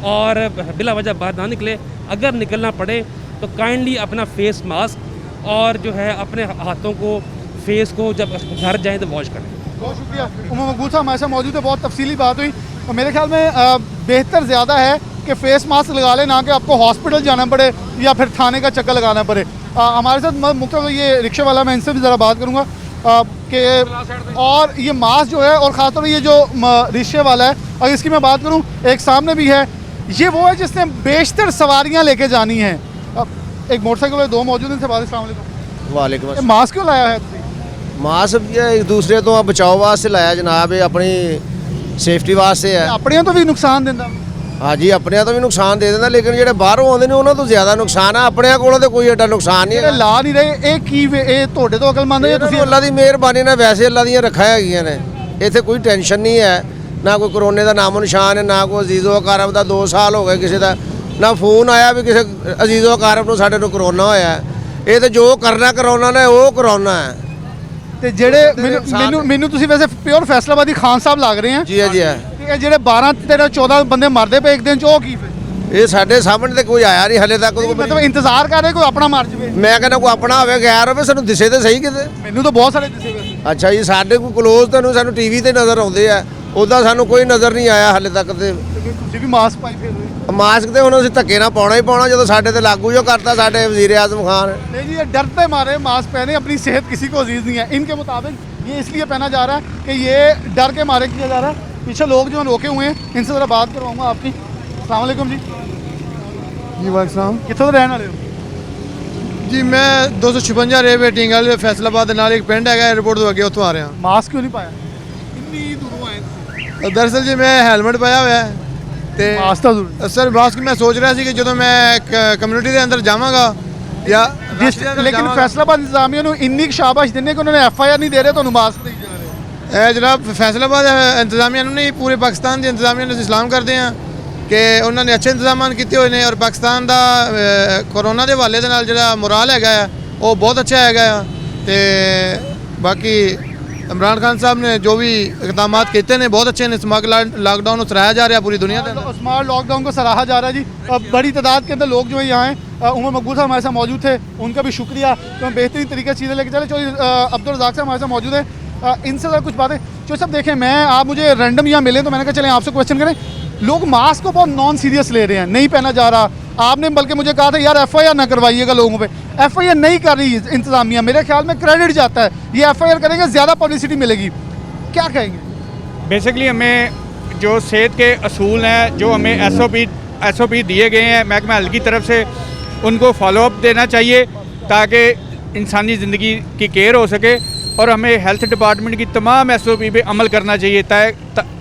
Speaker 4: और बिला वजह बाहर ना निकले। अगर निकलना पड़े तो काइंडली अपना फेस मास्क और जो है अपने हाथों को, फेस को जब घर जाएँ तो वॉश करें।
Speaker 1: बहुत शुक्रिया। उमर मकबूल साहब हमारे साथ मौजूद है, बहुत तफसीली बात हुई और मेरे ख्याल में बेहतर ज़्यादा है कि फेस मास्क लगा लें, ना कि आपको हॉस्पिटल जाना पड़े या फिर थाने का चक्कर लगाना पड़े। हमारे साथ मुख्य ये रिक्शे वाला, मैं इनसे भी ज़रा बात करूँगा कि और ये मास्क जो है और ख़ासतौर पर ये जो रिक्शे वाला है, अगर इसकी मैं बात करूँ, एक सामने भी है, ये वो है जिसने बेशतर सवारियाँ लेके जानी हैं। एक मोटरसाइकिल वाले दो मौजूद हैं, इनसे बात। अस्सलाम वालेकुम।
Speaker 12: वालेकुम।
Speaker 1: मास्क क्यों लाया है?
Speaker 12: मास्क ये एक दूसरे तो बचाव वास्ते लाया जनाब, ये अपनी सेफ्टी वास्ते है।
Speaker 1: अपने तो भी नुकसान देता?
Speaker 12: हाँ जी, अपने तो भी नुकसान दे देता, लेकिन ਜਿਹੜੇ ਬਾਹਰੋਂ ਆਉਂਦੇ ਨੇ ਉਹਨਾਂ ਤੋਂ ਜ਼ਿਆਦਾ ਨੁਕਸਾਨ ਆ। ਆਪਣੇ ਕੋਲੋਂ ਤੇ ਕੋਈ ਐਡਾ ਨੁਕਸਾਨ ਨਹੀਂ ਹੈ।
Speaker 1: ਲਾ ਨਹੀਂ ਰਹੇ ਇਹ ਕੀ ਇਹ ਤੁਹਾਡੇ ਤੋਂ ਅਕਲਮੰਦ ਹੈ?
Speaker 12: ਤੁਸੀਂ ਅੱਲਾ ਦੀ ਮਿਹਰਬਾਨੀ ਨਾਲ ਵੈਸੇ ਅੱਲਾ ਦੀਆਂ ਰੱਖਾਂ ਹੈਗੀਆਂ ਨੇ, ਇੱਥੇ ਕੋਈ ਟੈਨਸ਼ਨ ਨਹੀਂ ਹੈ, ਨਾ ਕੋਈ ਕਰੋਨੇ ਦਾ ਨਾਮੋ ਨਿਸ਼ਾਨ ਹੈ, ਨਾ ਕੋਈ ਅਜ਼ੀਜ਼ੋ ਅਕਾਰਬ ਦਾ 2 ਸਾਲ ਹੋ ਗਏ ਕਿਸੇ ਦਾ, ਨਾ ਫੋਨ ਆਇਆ ਵੀ ਕਿਸੇ ਅਜ਼ੀਜ਼ੋ ਅਕਾਰਬ ਨੂੰ ਸਾਡੇ ਨੂੰ ਕਰੋਨਾ ਹੋਇਆ। ਇਹ ਤੇ ਜੋ ਕਰਨਾ ਕਰੋਨਾ ਨੇ ਉਹ ਕਰੋਨਾ ਹੈ।
Speaker 1: ਤੇ ਜਿਹੜੇ ਮੈਨੂੰ ਤੁਸੀਂ ਵੈਸੇ ਪਿਓਰ ਫੈਸਲਾਬਾਦੀ ਖਾਨ ਸਾਹਿਬ ਲੱਗ ਰਹੇ ਆ।
Speaker 12: ਜੀ ਜੀ।
Speaker 1: ਇਹ ਜਿਹੜੇ 12 13 14 ਬੰਦੇ ਮਰਦੇ ਪਏ ਇੱਕ ਦਿਨ ਚ, ਉਹ ਕੀ ਫਿਰ?
Speaker 12: ਇਹ ਸਾਡੇ ਸਾਹਮਣੇ ਤੇ ਕੋਈ ਆਇਆ ਨਹੀਂ ਹਲੇ ਤੱਕ।
Speaker 1: ਮਤਲਬ ਇੰਤਜ਼ਾਰ ਕਰ ਰਹੇ ਕੋਈ ਆਪਣਾ ਮਰ ਜਵੇ?
Speaker 12: ਮੈਂ ਕਹਿੰਦਾ ਕੋਈ ਆਪਣਾ ਹੋਵੇ, ਗੈਰ ਹੋਵੇ, ਸਾਨੂੰ ਦਿਸੇ ਤੇ ਸਹੀ ਕਿਤੇ।
Speaker 1: ਮੈਨੂੰ ਤਾਂ ਬਹੁਤ ਸਾਰੇ ਦਿਸੇ ਵੈਸੇ।
Speaker 12: ਅੱਛਾ ਜੀ, ਸਾਡੇ ਕੋਈ ਕਲੋਜ਼ ਤੁਹਾਨੂੰ ਸਾਨੂੰ ਟੀਵੀ ਤੇ ਨਜ਼ਰ ਆਉਂਦੇ ਆ, ਉੱਦਾਂ ਸਾਨੂੰ ਕੋਈ ਨਜ਼ਰ ਨਹੀਂ ਆਇਆ ਹਲੇ ਤੱਕ। ਤੇ
Speaker 1: ਤੁਸੀਂ ਵੀ ਮਾਸਕ ਪਾਈ ਫਿਰ?
Speaker 12: ਮਾਸਕ ਤੇ ਹੁਣ ਅਸੀਂ ਧੱਕੇ ਨਾਲ ਪਾਉਣਾ ਹੀ ਪਾਉਣਾ ਜਦੋਂ ਸਾਡੇ ਤੇ ਲਾਗੂ ਜੋ ਕਰਤਾ ਸਾਡੇ वज़ीर आज़म खान।
Speaker 1: नहीं जी, ये डरते मारे मास्क पहने, अपनी सेहत किसी को अजीज़ नहीं है। इनके मुताबिक ये इसलिए पहना जा रहा है कि ये डर के मारे किया जा रहा है। पीछे लोग जो रोके हुए हैं, इनसे ज़रा बात करवाऊँगा आपकी। अस्सलाम वालेकुम जी।
Speaker 8: जी वालेकुम।
Speaker 1: कितों दे रहने वाले हो?
Speaker 8: जी मैं 256 रेलवे टिंगल फैसलाबाद नाल एक पिंड है एयरपोर्ट तो अगे उत्थों आ रहा।
Speaker 1: मास्क क्यों नहीं पाया? इतनी दूरों आए?
Speaker 8: दरअसल जी मैं हेलमेट पाया हुआ है ਤੇ ਸਰ ਮਾਸਕ ਮੈਂ ਸੋਚ ਰਿਹਾ ਸੀ ਕਿ ਜਦੋਂ ਮੈਂ ਕਮਿਊਨਿਟੀ ਦੇ ਅੰਦਰ ਜਾਵਾਂਗਾ ਜਾਂ
Speaker 1: ਲੇਕਿਨ ਫੈਸਲਾਬਾਦ ਇੰਤਜ਼ਾਮੀਆ ਨੂੰ ਇੰਨੀ ਸ਼ਾਬਾਸ਼ ਦਿੰਦੇ ਕਿ ਉਹਨਾਂ ਨੇ FIR ਨਹੀਂ ਦੇ ਰਹੇ, ਤੁਹਾਨੂੰ ਮਾਸਕ ਦੇਈ ਜਾ ਰਹੇ।
Speaker 8: ਇਹ ਜਨਾਬ ਫੈਸਲਾਬਾਦ ਇੰਤਜ਼ਾਮੀਆ ਨੂੰ ਨਹੀਂ, ਪੂਰੇ ਪਾਕਿਸਤਾਨ ਦੇ ਇੰਤਜ਼ਾਮੀਆ ਨੂੰ ਸਲਾਮ ਕਰਦੇ ਹਾਂ ਕਿ ਉਹਨਾਂ ਨੇ ਅੱਛੇ ਇੰਤਜ਼ਾਮਾਂ ਕੀਤੇ ਹੋਏ ਨੇ ਔਰ ਪਾਕਿਸਤਾਨ ਦਾ ਕੋਰੋਨਾ ਦੇ ਹਵਾਲੇ ਦੇ ਨਾਲ ਜਿਹੜਾ ਮੋਰਾਲ ਹੈਗਾ ਆ ਉਹ ਬਹੁਤ ਅੱਛਾ ਹੈਗਾ ਆ। ਤੇ ਬਾਕੀ इमरान खान साहब ने जो भी इकदाम किए हैं बहुत अच्छे हैं। स्मार्ट लॉकडाउन को सराहा जा रहा है पूरी दुनिया में।
Speaker 1: स्मार्ट लॉकडाउन को सराहा जा रहा है जी। बड़ी तादाद के अंदर लोग जो है यहाँ हैं। उमर मकबूल साहब हमारे साथ मौजूद थे, उनका भी शुक्रिया। तो हम बेहतरीन तरीके से चीज़ें लेके चले। चौधरी अब्दुल रज़ाक साहब हमारे साथ मौजूद है, इनसे ज़रा कुछ बातें। जो सब देखें, मैं आप मुझे रैंडम यहाँ मिले तो मैंने कहा चलें आपसे क्वेश्चन करें। लोग मास्क को बहुत नॉन सीरियस ले रहे हैं, नहीं पहना जा रहा। आपने बल्कि मुझे कहा था यार FIR ना करवाइएगा लोगों पे। FIR नहीं कर रही इंतज़ामिया, मेरे ख्याल में क्रेडिट जाता है। ये FIR करेंगे ज़्यादा पब्लिसिटी मिलेगी, क्या कहेंगे?
Speaker 11: बेसिकली हमें जो सेहत के असूल हैं, जो हमें SOP दिए गए हैं महकमा हेल्थ की तरफ से, उनको फॉलोअप देना चाहिए ताकि इंसानी ज़िंदगी की केयर हो सके। और हमें हेल्थ डिपार्टमेंट की तमाम SOP पे अमल करना चाहिए,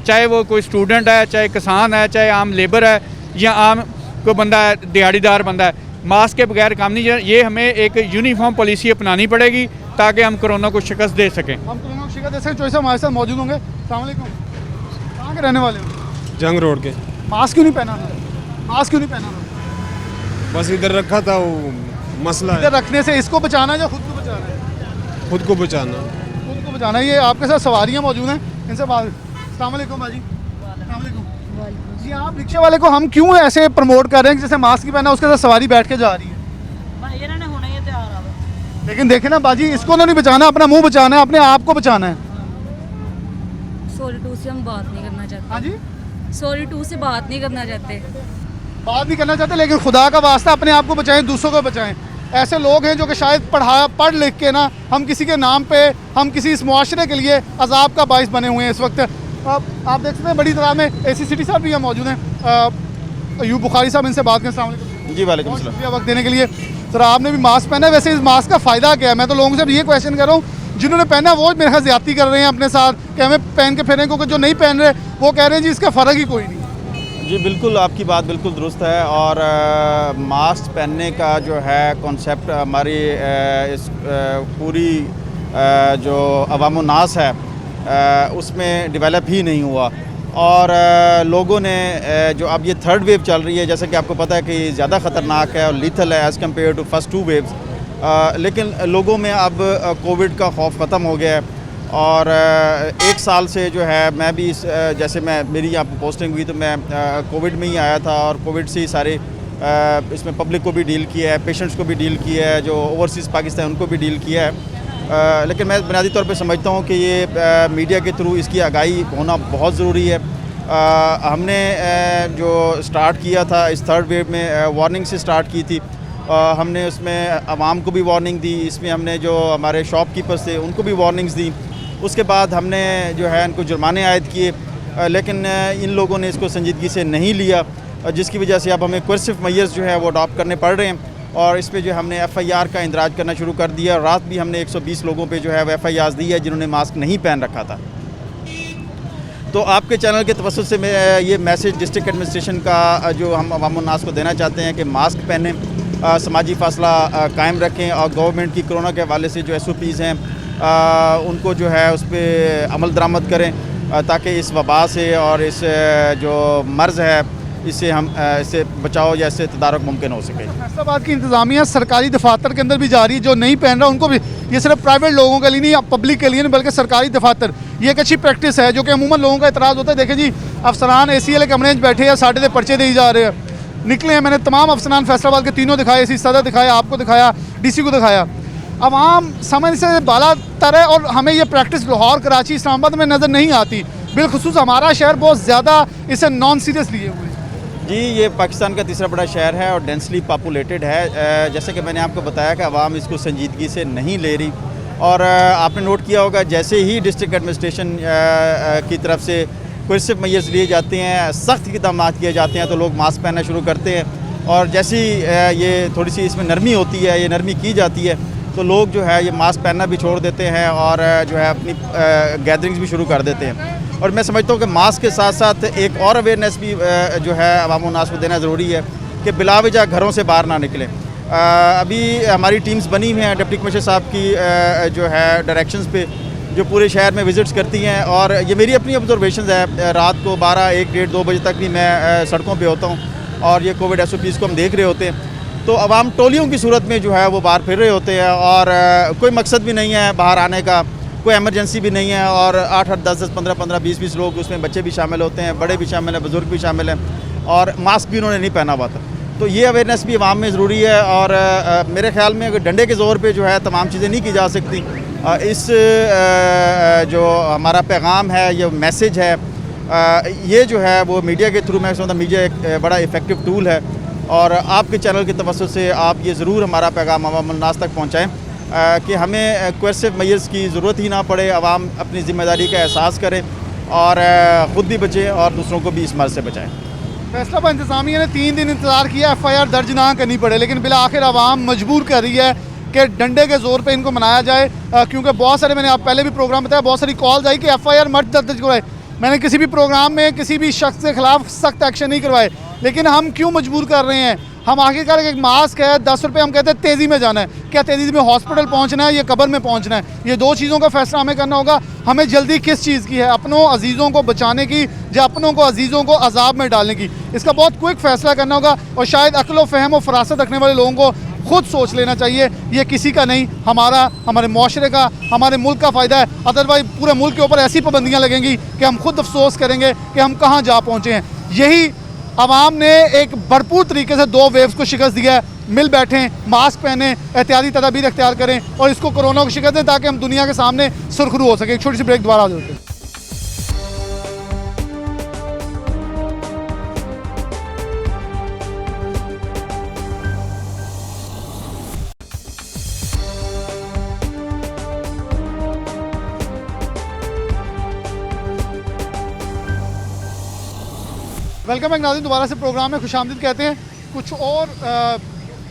Speaker 11: चाहे वो कोई स्टूडेंट है, चाहे किसान है, चाहे आम लेबर है या आम कोई बंदा है, दिहाड़ीदार बंदा है। मास्क के बगैर काम नहीं। ये हमें एक यूनिफॉर्म पॉलिसी अपनानी पड़ेगी ताकि हम कोरोना को शिकस्त दे सकें।
Speaker 1: हम कोरोना को शिकस्त दे सकें। चौधरी साहब हमारे साथ मौजूद होंगे। अस्सलाम वालेकुम। कहाँ के रहने वाले हो?
Speaker 10: जंग रोड के।
Speaker 1: मास्क क्यों नहीं पहना? मास्क क्यों नहीं पहना?
Speaker 10: बस इधर रखा था, वो मसला
Speaker 1: इधर रखने से इसको बचाना है या खुद को बचाना है?
Speaker 10: खुद को बचाना।
Speaker 1: खुद को बचाना है। ये आपके साथ सवारियाँ मौजूद हैं, इनसे बात। अस्सलाम वालेकुम बाजी। अस्सलाम वालेकुम जी। आप रिक्शे वाले को हम क्यों ऐसे प्रमोट कर रहे हैं कि जैसे मास्क ही पहना उसके साथ सवारी बैठ के जा रही है? लेकिन देखे ना बाजी, इसको तो नहीं बचाना, अपना मुंह बचाना है, अपने आप को बचाना है।
Speaker 13: सॉरी टू से हम बात नहीं करना चाहते।
Speaker 1: हाँ जी,
Speaker 13: सॉरी टू से बात नहीं करना चाहते।
Speaker 1: बात नहीं करना चाहते, लेकिन खुदा का वास्ता अपने आप को बचाएं, दूसरों को बचाएं। ऐसे लोग हैं जो कि शायद पढ़ लिख के ना हम किसी के नाम पे, हम किसी इस मुआशरे के लिए अजाब का बाइस बने हुए हैं इस वक्त। आप देख सकते हैं बड़ी तादाद में AC सिटी साहब भी यहाँ मौजूद हैं, अयूब बुखारी साहब, इनसे बात करें। अस्सलाम वालेकुम
Speaker 2: जी वालेकुम
Speaker 1: बहुत शुक्रिया वक्त देने के लिए। सर आपने भी मास्क पहना है, वैसे इस मास्क का फ़ायदा क्या है? मैं तो लोगों से ये क्वेश्चन कर रहा हूँ, जिन्होंने पहना वो मेरे साथ ज़्यादती कर रहे हैं अपने साथ कि हमें पहन के फिरें, क्योंकि जो नहीं पहन रहे वो कह रहे हैं जी इसका फ़र्क ही कोई नहीं।
Speaker 14: जी बिल्कुल, आपकी बात बिल्कुल दुरुस्त है। और मास्क पहनने का जो है कॉन्सेप्ट हमारी इस पूरी जो अवाम-उन्नास है उसमें डेवलप ही नहीं हुआ। और लोगों ने जो अब ये थर्ड वेव चल रही है, जैसे कि आपको पता है कि ज़्यादा ख़तरनाक है और लीथल है as compare to first 2 waves, लेकिन लोगों में अब कोविड का खौफ ख़त्म हो गया है। और 1 साल से जो है मैं भी जैसे मेरी यहाँ पर पोस्टिंग हुई तो मैं कोविड में ही आया था और कोविड से ही सारे इसमें पब्लिक को भी डील किया है, पेशेंट्स को भी डील किया है, जो ओवरसीज़ पाकिस्तान उनको भी डील किया है। लेकिन मैं बुनियादी तौर पे समझता हूँ कि ये मीडिया के थ्रू इसकी आगाही होना बहुत ज़रूरी है। हमने जो स्टार्ट किया था इस थर्ड वेव में वार्निंग से स्टार्ट की थी। हमने उसमें आवाम को भी वार्निंग दी, इसमें हमने जो हमारे शॉपकीपर्स थे उनको भी वार्निंग्स दी। उसके बाद हमने जो है इनको जुर्माने आयद किए, लेकिन इन लोगों ने इसको संजीदगी से नहीं लिया, जिसकी वजह से अब हमें कोर्सिव मेजर्स जो है वो अडॉप्ट करने पड़ रहे हैं। और इस पे जो हमने FIR का इंदराज करना शुरू कर दिया। रात भी हमने 120 लोगों पे जो है वो FIRs दी है जिन्होंने मास्क नहीं पहन रखा था। तो आपके चैनल के तवज्जुह से मैं ये मैसेज डिस्ट्रिक्ट एडमिनिस्ट्रेशन का जो हम अवाम-उन्नास को देना चाहते हैं कि मास्क पहनें, समाजी फासला कायम रखें और गवर्नमेंट की कोरोना के हवाले से जो SOPs हैं उनको जो है उस पर अमल दरामद करें, ताकि इस वबा से और इस जो मर्ज़ है इससे हम इससे बचाव या इससे तदारक मुमकिन हो सके।
Speaker 1: फैसलाबाद की इंतज़ामिया सरकारी दफातर के अंदर भी जा रही है, जो नहीं पहन रहा उनको भी, ये सिर्फ प्राइवेट लोगों के लिए नहीं, पब्लिक के लिए नहीं, बल्कि सरकारी दफातर, ये एक अच्छी प्रैक्टिस है जो कि अमूमन लोगों का एतराज़ होता है। देखें जी, अफसरान AC वाले कमरे में बैठे हैं, साढ़े से पर्चे दिए जा रहे हैं, निकले हैं। मैंने तमाम अफसरान फैसलाबाद के तीनों दिखाए, AC सदर दिखाया, आपको दिखाया, DC को दिखाया। अवाम समझ से बाला तर है और हमें ये प्रैक्टिस लाहौर, कराची, इस्लामाबाद में नज़र नहीं आती। बिलखुसूस हमारा शहर बहुत ज़्यादा इसे नॉन सीरियस लिए हुए।
Speaker 14: जी, ये पाकिस्तान का तीसरा बड़ा शहर है और डेंसली पॉपुलेटेड है। जैसे कि मैंने आपको बताया कि आवाम इसको संजीदगी से नहीं ले रही। और आपने नोट किया होगा, जैसे ही डिस्ट्रिक्ट एडमिनिस्ट्रेशन की तरफ से कोर्सिव मेजर्स लिए जाते हैं, सख्त इक़दाम किए जाते हैं, तो लोग मास्क पहनना शुरू करते हैं। और जैसी ये थोड़ी सी इसमें नरमी होती है, ये नरमी की जाती है, तो लोग जो है ये मास्क पहनना भी छोड़ देते हैं और जो है अपनी गैदरिंग्स भी शुरू कर देते हैं। और मैं समझता हूँ कि मास्क के साथ साथ एक और अवेयरनेस भी जो है अवाम-उन्नास को देना ज़रूरी है कि बिलावजह घरों से बाहर ना निकलें। अभी हमारी टीम्स बनी हुई हैं डिप्टी कमिश्नर साहब की जो है डायरेक्शंस पे, जो पूरे शहर में विज़िट्स करती हैं। और ये मेरी अपनी ऑब्जर्वेशंस है, रात को 12, 1, 1:30, 2 बजे तक भी मैं सड़कों पे होता हूँ और ये कोविड SOPs को हम देख रहे होते हैं। तो अवाम टोलियों की सूरत में जो है वो बाहर फिर रहे होते हैं और कोई मकसद भी नहीं है बाहर आने का, कोई एमरजेंसी भी नहीं है। और 8-8, 10-10, 15-15, 20-20 लोग, उसमें बच्चे भी शामिल होते हैं, बड़े भी शामिल हैं, बुज़ुर्ग भी शामिल हैं, और मास्क भी उन्होंने नहीं पहना हुआ था। तो ये अवेयरनेस भी अवाम में ज़रूरी है। और मेरे ख्याल में अगर डंडे के ज़ोर पे जो है तमाम चीज़ें नहीं की जा सकती। इस जो हमारा पैगाम है, ये मैसेज है, ये जो है वो मीडिया के थ्रू, मैं समझता मीडिया एक बड़ा इफ़ेक्टिव टूल है। और आपके चैनल की तवज्जो से आप ये ज़रूर हमारा पैगाम अवाम-उन्नास तक पहुँचाएँ कि हमें कोर्सिव मेजर्स की ज़रूरत ही ना पड़े, आवाम अपनी ज़िम्मेदारी का एहसास करें और ख़ुद भी बचें और दूसरों को भी इस मर्ज़ से बचाएं।
Speaker 1: फैसलाबाद इंतज़ामिया ने 3 दिन इंतज़ार किया, FIR दर्ज ना करनी पड़े, लेकिन बिला आखिर आवाम मजबूर कर रही है कि डंडे के ज़ोर पे इनको मनाया जाए। क्योंकि बहुत सारे, मैंने आप पहले भी प्रोग्राम बताया, बहुत सारी कॉल्स आई कि FIR मत दर्ज करवाए। मैंने किसी भी प्रोग्राम में किसी भी शख्स के ख़िलाफ़ सख्त एक्शन नहीं करवाए, लेकिन हम क्यों मजबूर कर रहे हैं? हम आखिरकार एक मास्क है 10 रुपये, हम कहते हैं तेज़ी में जाना है, क्या तेज़ी में हॉस्पिटल पहुंचना है या कब्र में पहुंचना है? ये दो चीज़ों का फैसला हमें करना होगा। हमें जल्दी किस चीज़ की है, अपनों अजीज़ों को बचाने की या अपनों को अजीज़ों को अजाब में डालने की? इसका बहुत क्विक फैसला करना होगा और शायद अक्ल व फ़हम और फरासत रखने वाले लोगों को खुद सोच लेना चाहिए। ये किसी का नहीं, हमारा, हमारे माशरे का, हमारे मुल्क का फ़ायदा है। अदरवाइज़ पूरे मुल्क के ऊपर ऐसी पाबंदियाँ लगेंगी कि हम खुद अफसोस करेंगे कि हम कहाँ जा पहुँचे हैं। यही आवाम ने एक भरपूर तरीके से 2 वेव्स को शिकस्त दिया है। मिल बैठें, मास्क पहने, एहतियाती तदाबीर अख्तियार करें और इसको कोरोना को शिकस्त दें ताकि हम दुनिया के सामने सुरखरू हो सके। एक छोटी सी ब्रेक दोबारा आ जाते हैं। वेलकम बैक नाज़रीन, दोबारा से प्रोग्राम में खुशामदीद कहते हैं। कुछ और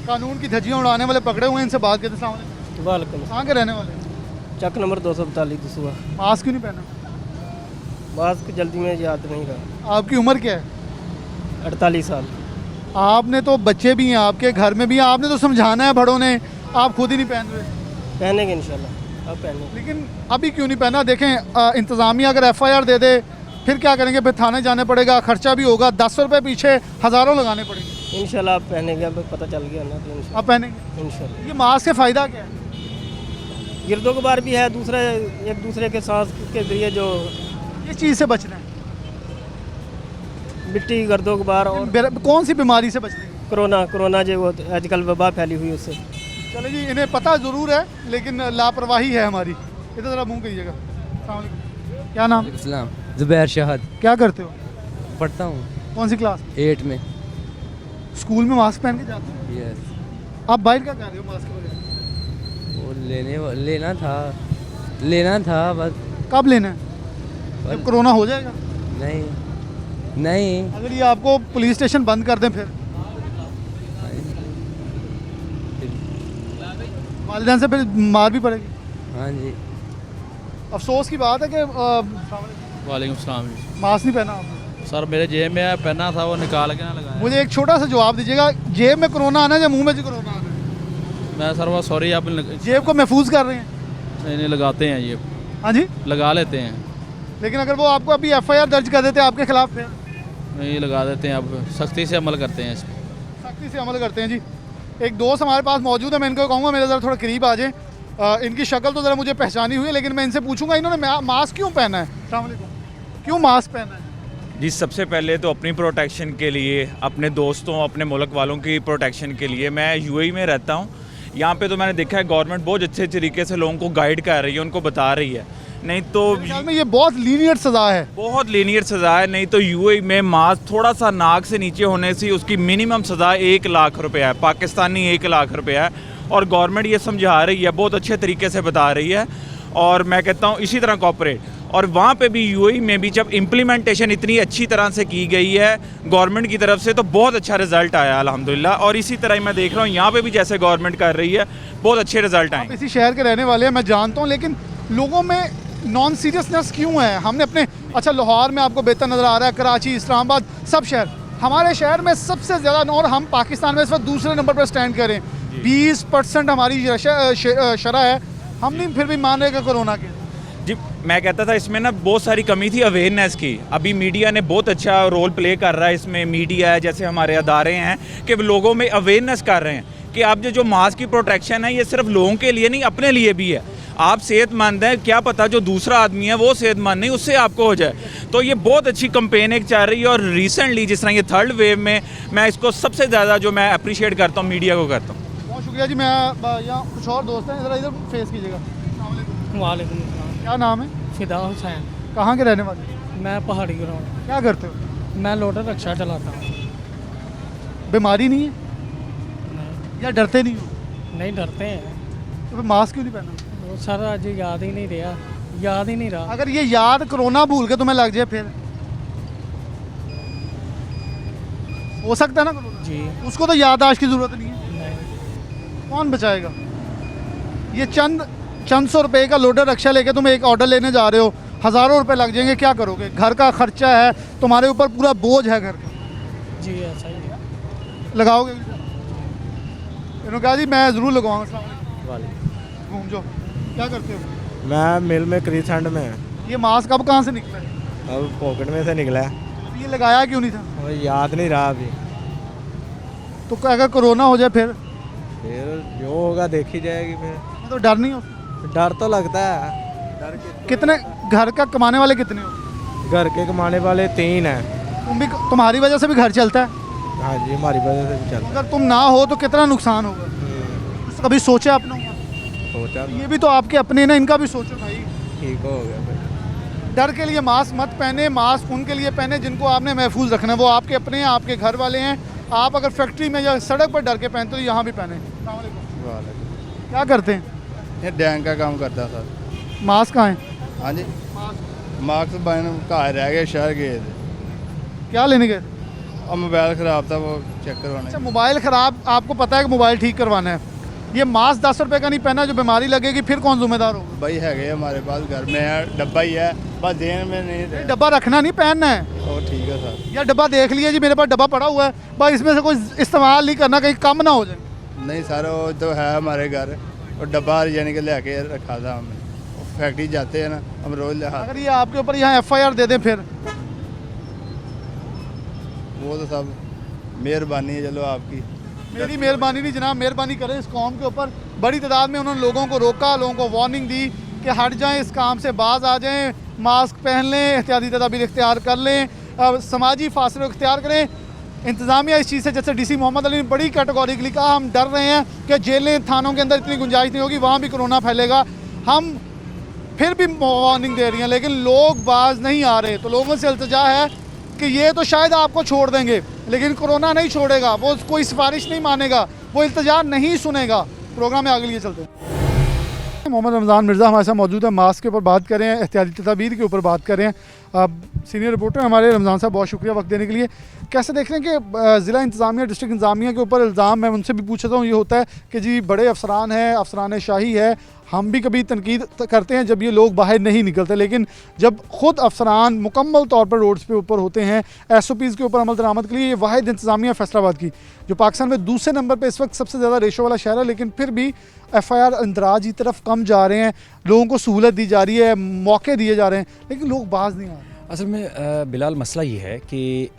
Speaker 1: कानून की धज्जियाँ उड़ाने वाले पकड़े हुए हैं, इनसे बात करते हैं।
Speaker 6: वालेकुम।
Speaker 1: कहाँ के रहने वाले?
Speaker 6: चक नंबर 242 दसूआ।
Speaker 1: मास्क क्यों नहीं पहना?
Speaker 6: मास्क जल्दी में याद नहीं रहा।
Speaker 1: आपकी उम्र क्या है?
Speaker 6: 48 साल।
Speaker 1: आपने तो बच्चे भी हैं, आपके घर में भी हैं, आपने तो समझाना है बड़ों ने, आप खुद ही नहीं पहन रहे।
Speaker 6: पहनेंगे इंशाल्लाह, अब पहनेंगे।
Speaker 1: लेकिन अभी क्यों नहीं पहना? देखें, इंतज़ामिया अगर FIR दे दे फिर क्या करेंगे? फिर थाने जाने पड़ेगा, खर्चा भी होगा, 10 रुपये पीछे हज़ारों लगाने पड़ेंगे।
Speaker 6: इंशाल्लाह आप पहनेंगे, अब पता चल गया ना तो इंशाल्लाह
Speaker 1: आप पहनेंगे
Speaker 6: इंशाल्लाह।
Speaker 1: ये मास्क से फ़ायदा क्या है?
Speaker 6: गिरदोगबार भी है, दूसरे एक दूसरे के सांस के जरिए जो
Speaker 1: इस चीज़ से बचना है,
Speaker 6: मिट्टी गर्दोगबार और
Speaker 1: कौन सी बीमारी से बचना है?
Speaker 6: कोरोना जो वो आजकल वबा फैली हुई उससे।
Speaker 1: चले जी, इन्हें पता ज़रूर है लेकिन लापरवाही है हमारी। इधर ज़रा मुँह करिएगा। अस्सलाम वालेकुम। क्या नाम?
Speaker 15: इस्लाम। ज़ुबैर शहद।
Speaker 1: क्या करते हो?
Speaker 15: पढ़ता हूँ।
Speaker 1: कौन सी क्लास?
Speaker 15: 8 में।
Speaker 1: स्कूल में मास्क पहन के जाते हो?
Speaker 15: यस।
Speaker 1: आप बाहर क्या कर रहे हो मास्क के बगैर?
Speaker 15: वो लेना था बस।
Speaker 1: कब लेना है? जब कोरोना हो जाएगा?
Speaker 15: नहीं।
Speaker 1: अगर ये आपको पुलिस स्टेशन बंद कर दें फिर? वालिदैन से फिर मार भी पड़ेगी।
Speaker 15: हाँ जी।
Speaker 1: अफसोस की बात है कि
Speaker 16: वालेकुम सलाम।
Speaker 1: मास्क नहीं पहना आपने?
Speaker 16: सर मेरे जेब में पहना था, वो निकाल के ना लगाया।
Speaker 1: मुझे एक छोटा सा जवाब दीजिएगा, जेब में कोरोना आना है या मुंह में जो कोरोना आना है?
Speaker 16: मैं सर वो सॉरी, आप
Speaker 1: जेब को महफूज कर रहे हैं?
Speaker 16: नहीं लगाते हैं ये।
Speaker 1: हाँ जी,
Speaker 16: लगा लेते हैं।
Speaker 1: लेकिन अगर वो आपको अभी FIR दर्ज कर देते हैं आपके खिलाफ फिर?
Speaker 16: नहीं लगा देते हैं, अब सख्ती से अमल करते हैं इस पर।
Speaker 1: सख्ती से अमल करते हैं जी। एक दोस्त हमारे पास मौजूद है, मैं इनको कहूँगा मेरे ज़रा थोड़ा करीब आ जाए। इनकी शक्ल तो ज़रा मुझे पहचानी हुई है लेकिन मैं इनसे पूछूंगा इन्होंने मास्क क्यों पहना है? अस्सलाम वालेकुम। क्यों मास्क पहना है?
Speaker 17: जी सबसे पहले तो अपनी प्रोटेक्शन के लिए, अपने दोस्तों, अपने मुल्क वालों की प्रोटेक्शन के लिए। मैं UAE में रहता हूँ। यहाँ पे तो मैंने देखा है गवर्नमेंट बहुत अच्छे तरीके से लोगों को गाइड कर रही है, उनको बता रही है। नहीं तो
Speaker 1: में ये बहुत लीनियर सज़ा है,
Speaker 17: बहुत लीनियर सज़ा है। नहीं तो UAE में मास्क थोड़ा सा नाक से नीचे होने से उसकी मिनिमम सज़ा 1 लाख रुपये है, पाकिस्तानी 1 लाख रुपये है। और गवर्नमेंट ये समझा रही है, बहुत अच्छे तरीके से बता रही है और मैं कहता हूँ इसी तरह कॉपरेट। और वहाँ पे भी UAE में भी जब इम्प्लीमेंटेशन इतनी अच्छी तरह से की गई है गवर्नमेंट की तरफ से तो बहुत अच्छा रिज़ल्ट आया अल्हम्दुलिल्लाह। और इसी तरह मैं देख रहा हूँ यहाँ पे भी जैसे गवर्नमेंट कर रही है बहुत अच्छे रिज़ल्ट आए।
Speaker 1: इसी शहर के रहने वाले हैं, मैं जानता हूँ, लेकिन लोगों में नॉन सीरियसनेस क्यों है? हमने अपने, अच्छा लाहौर में आपको बेहतर नज़र आ रहा है, कराची, इस्लामाबाद, सब शहर, हमारे शहर में सबसे ज़्यादा, और हम पाकिस्तान में इस वक्त दूसरे नंबर पर स्टैंड करें। 20% हमारी शरह है, हम नहीं फिर भी मान रहे कोरोना के।
Speaker 17: जी मैं कहता था इसमें ना बहुत सारी कमी थी अवेयरनेस की। अभी मीडिया ने बहुत अच्छा रोल प्ले कर रहा है इसमें। मीडिया है, जैसे हमारे अदारे हैं कि लोगों में अवेयरनेस कर रहे हैं कि अब जो मास्क की प्रोटेक्शन है ये सिर्फ लोगों के लिए नहीं, अपने लिए भी है। आप सेहतमंद हैं, क्या पता जो दूसरा आदमी है वो सेहतमंद नहीं, उससे आपको हो जाए। तो ये बहुत अच्छी कंपेन एक चल रही है। और रिसेंटली जिस तरह ये 3rd वेव में, मैं इसको सबसे ज़्यादा जो मैं अप्रिशिएट करता हूँ मीडिया को करता हूँ।
Speaker 1: बहुत शुक्रिया जी। मैं यहाँ कुछ और दोस्त हैं, ज़रा इधर फेस कीजिएगा।
Speaker 6: वालेकुम।
Speaker 1: क्या नाम है?
Speaker 6: फिदा हुसैन।
Speaker 1: कहाँ के रहने वाले?
Speaker 6: मैं पहाड़ी ग्राउंड।
Speaker 1: क्या करते हो?
Speaker 6: मैं लोडर रिक्शा चलाता हूँ।
Speaker 1: बीमारी नहीं है या डरते नहीं हो?
Speaker 6: नहीं डरते हैं।
Speaker 1: तो फिर मास्क क्यों नहीं पहना?
Speaker 6: वो सर आज याद ही नहीं रहा।
Speaker 1: अगर ये याद कोरोना भूल के तुम्हें लग जाए फिर हो सकता है ना कोरोना
Speaker 6: जी।
Speaker 1: उसको तो याददाश्त की ज़रूरत नहीं है। कौन बचाएगा? ये चंद सौ रुपए का लोडर रिक्शा लेके तुम एक ऑर्डर लेने जा रहे हो, हज़ारों रुपए लग जाएंगे, क्या करोगे? घर का खर्चा है, तुम्हारे ऊपर पूरा बोझ है घर का।
Speaker 6: जी ऐसा ही है।
Speaker 1: लगाओगे? इन्होंने कहा जी मैं ज़रूर लगवाऊँगा। घूम जाओ, क्या करते हो?
Speaker 10: मैं मिल में क्री सेंड में।
Speaker 1: ये मास्क अब कहाँ से निकला है?
Speaker 10: अब पॉकेट में से निकला है।
Speaker 1: ये लगाया क्यों नहीं था?
Speaker 10: और याद नहीं रहा अभी।
Speaker 1: तो अगर कोरोना हो जाए फिर
Speaker 10: जो होगा देखी जाएगी फिर।
Speaker 1: तो डर नहीं हो?
Speaker 10: डर तो लगता है। डर
Speaker 1: कितने घर का कमाने वाले कितने हो?
Speaker 10: घर के कमाने वाले 3 हैं।
Speaker 1: तुम्हारी वजह से भी घर चलता है?
Speaker 10: हाँ जी, हमारी वजह से भी चलता है।
Speaker 1: अगर तुम ना हो तो कितना नुकसान होगा? कभी सोचा अपना?
Speaker 10: सोचा
Speaker 1: ये भी तो आपके अपने ना, इनका भी सोचो भाई।
Speaker 10: ठीक हो गया फिर।
Speaker 1: डर के लिए मास्क मत पहने, मास्क उनके लिए पहने जिनको आपने महफूज रखना है, वो आपके अपने हैं, आपके घर वाले हैं। आप अगर फैक्ट्री में या सड़क पर डर के पहनते तो यहाँ भी पहने। क्या करते हैं?
Speaker 10: ये डैंग का काम करता था।
Speaker 1: मास्क कहाँ है?
Speaker 10: हाँ जी, मास्क बहन कहाँ रह गए, शहर गए थे।
Speaker 1: क्या लेने गए?
Speaker 10: और मोबाइल ख़राब था, वो चेक करवाने।
Speaker 1: अच्छा, मोबाइल ख़राब, आपको पता है कि मोबाइल ठीक करवाना है। ये मास्क 10 रुपये का नहीं पहना, जो बीमारी लगेगी फिर कौन जिम्मेदार होगा?
Speaker 10: भाई है गए हमारे पास, घर में है, डब्बा ही है, बस देन में नहीं।
Speaker 1: डब्बा रखना नहीं, पहनना है।
Speaker 10: ओ ठीक है सर।
Speaker 1: या डब्बा देख लिया जी, मेरे पास डब्बा पड़ा हुआ है, बस इसमें से कोई इस्तेमाल नहीं करना, कहीं कम ना हो जाए।
Speaker 10: नहीं सर, वो तो है हमारे घर, और डब्बा यानी कि लेके रखा था हमने। फैक्ट्री जाते हैं ना, हम रोज ले।
Speaker 1: अगर ये आपके ऊपर यहाँ FIR दे दें फिर?
Speaker 10: वो तो सब मेहरबानी है, चलो आपकी।
Speaker 1: मेरी मेहरबानी नहीं जनाब, मेहरबानी करें इस कौम के ऊपर। बड़ी तादाद में उन्होंने लोगों को रोका, लोगों को वार्निंग दी कि हट जाएं, इस काम से बाज आ जाएं, मास्क पहन लें, एहतियाती तदाबीर इख्तियार कर लें, समाजी फासले इख्तियार करें। इंतज़ामिया इस चीज़ से, जैसे DC मोहम्मद अली ने बड़ी कैटेगोरिकली कहा, हम डर रहे हैं कि जेलें थानों के अंदर इतनी गुंजाइश नहीं होगी, वहाँ भी कोरोना फैलेगा। हम फिर भी वार्निंग दे रही हैं, लेकिन लोग बाज नहीं आ रहे। तो लोगों से इल्तिजा है कि ये तो शायद आपको छोड़ देंगे, लेकिन कोरोना नहीं छोड़ेगा। वो कोई सिफारिश नहीं मानेगा, वो इल्तिजा नहीं सुनेगा। प्रोग्राम में आगे लिए चलते हैं। मोहम्मद रमज़ान मिर्ज़ा हमारे साथ मौजूद है। मास्क के ऊपर बात करें, एहतियाती तदाबीर के ऊपर बात करें। आप सीनियर रिपोर्टर हमारे रमज़ान साहब, बहुत शुक्रिया वक्त देने के लिए। कैसे देख रहे हैं कि ज़िला इंतज़ामिया, डिस्ट्रिक्ट इंतज़ामिया के ऊपर इल्ज़ाम, मैं उनसे भी पूछता हूँ, ये होता है कि जी बड़े अफसरान हैं, अफसरान शाही है। हम भी कभी तनकीद करते हैं जब ये लोग बाहर नहीं निकलते, लेकिन जब ख़ुद अफसरान मुकम्मल तौर पर रोड्स पे ऊपर होते हैं SOPs के ऊपर अमल दरामद के लिए, ये वाहिद इंतज़ामिया फैसलाबाद की, जो पाकिस्तान में दूसरे नंबर पर इस वक्त सबसे ज़्यादा रेशो वाला शहर है, लेकिन फिर भी FIR इंदराज की तरफ कम जा रहे हैं, लोगों को सहूलत दी जा रही है, मौके दिए जा रहे हैं, लेकिन लोग बाज नहीं आ रहे।
Speaker 18: असल में बिलाल, मसला ये है कि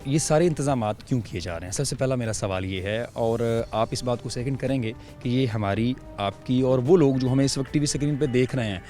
Speaker 18: ये सारे इंतज़ामात क्यों किए जा रहे हैं। सबसे पहला मेरा सवाल ये है, और आप इस बात को सेकंड करेंगे कि ये हमारी, आपकी और वो लोग जो हमें इस वक्त TV स्क्रीन पे देख रहे हैं,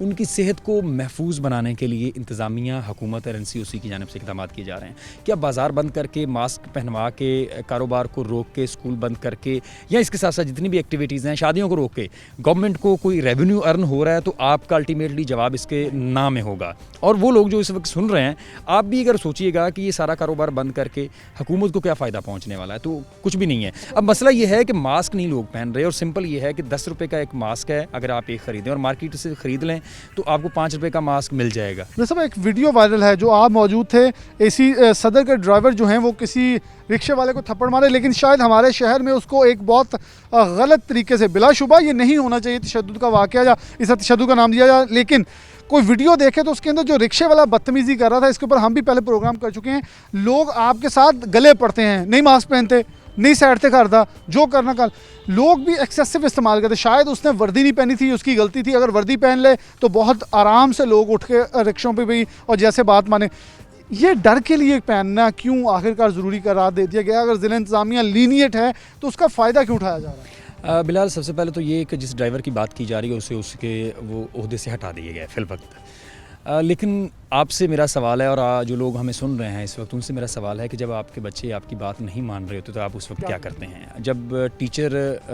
Speaker 18: उनकी सेहत को महफूज बनाने के लिए इंतज़ामिया, हुकूमत और NCOC की जानिब से इक़दाम किए जा रहे हैं। क्या बाज़ार बंद करके, मास्क पहनवा के, कारोबार को रोक के, स्कूल बंद करके, या इसके साथ साथ जितनी भी एक्टिविटीज़ हैं, शादियों को रोक के गवर्नमेंट को कोई रेवेन्यू अर्न हो रहा है, तो आपका अल्टीमेटली जवाब इसके ना में होगा। और वो लोग जो इस वक्त सुन रहे हैं, आप भी अगर सोचिएगा कि ये सारा कारोबार बंद करके हुकूमत को क्या फ़ायदा पहुँचने वाला है, तो कुछ भी नहीं है। अब मसला ये है कि मास्क नहीं लोग पहन रहे, और सिंपल ये है कि 10 रुपये का एक मास्क है, अगर आप एक ख़रीदें और मार्केट से ख़रीद लें तो आपको 5 रुपये का मास्क मिल जाएगा।
Speaker 1: वैसे एक वीडियो वायरल है, जो आप मौजूद थे, AC सदर के ड्राइवर जो हैं वो किसी रिक्शे वाले को थप्पड़ मारे, लेकिन शायद हमारे शहर में उसको एक बहुत गलत तरीके से, बिलाशुबा ये नहीं होना चाहिए तशद्दुद का वाक़या, या इसे तशद्दुद का नाम दिया जाए, लेकिन कोई वीडियो देखे तो उसके अंदर जो रिक्शे वाला बदतमीज़ी कर रहा था, इसके ऊपर हम भी पहले प्रोग्राम कर चुके हैं। लोग आपके साथ गले पड़ते हैं, नहीं मास्क पहनते, नहीं साइड से करता, जो करना कर, लोग भी एक्सेसिव इस्तेमाल करते। शायद उसने वर्दी नहीं पहनी थी, उसकी गलती थी, अगर वर्दी पहन ले तो बहुत आराम से लोग उठ के रिक्शों पे भी और जैसे बात माने। ये डर के लिए पहनना क्यों आखिरकार ज़रूरी करार दे दिया गया? अगर ज़िला इंतज़ामिया लीनियट है तो उसका फ़ायदा क्यों उठाया जा रहा है?
Speaker 18: बिलाल, सबसे पहले तो ये कि जिस ड्राइवर की बात की जा रही है उसे उसके वो ओहदे से हटा दिए गए फ़िलवक्त। लेकिन आपसे मेरा सवाल है, और जो लोग हमें सुन रहे हैं इस वक्त, उनसे मेरा सवाल है कि जब आपके बच्चे आपकी बात नहीं मान रहे होते तो आप उस वक्त क्या करते हैं? जब टीचर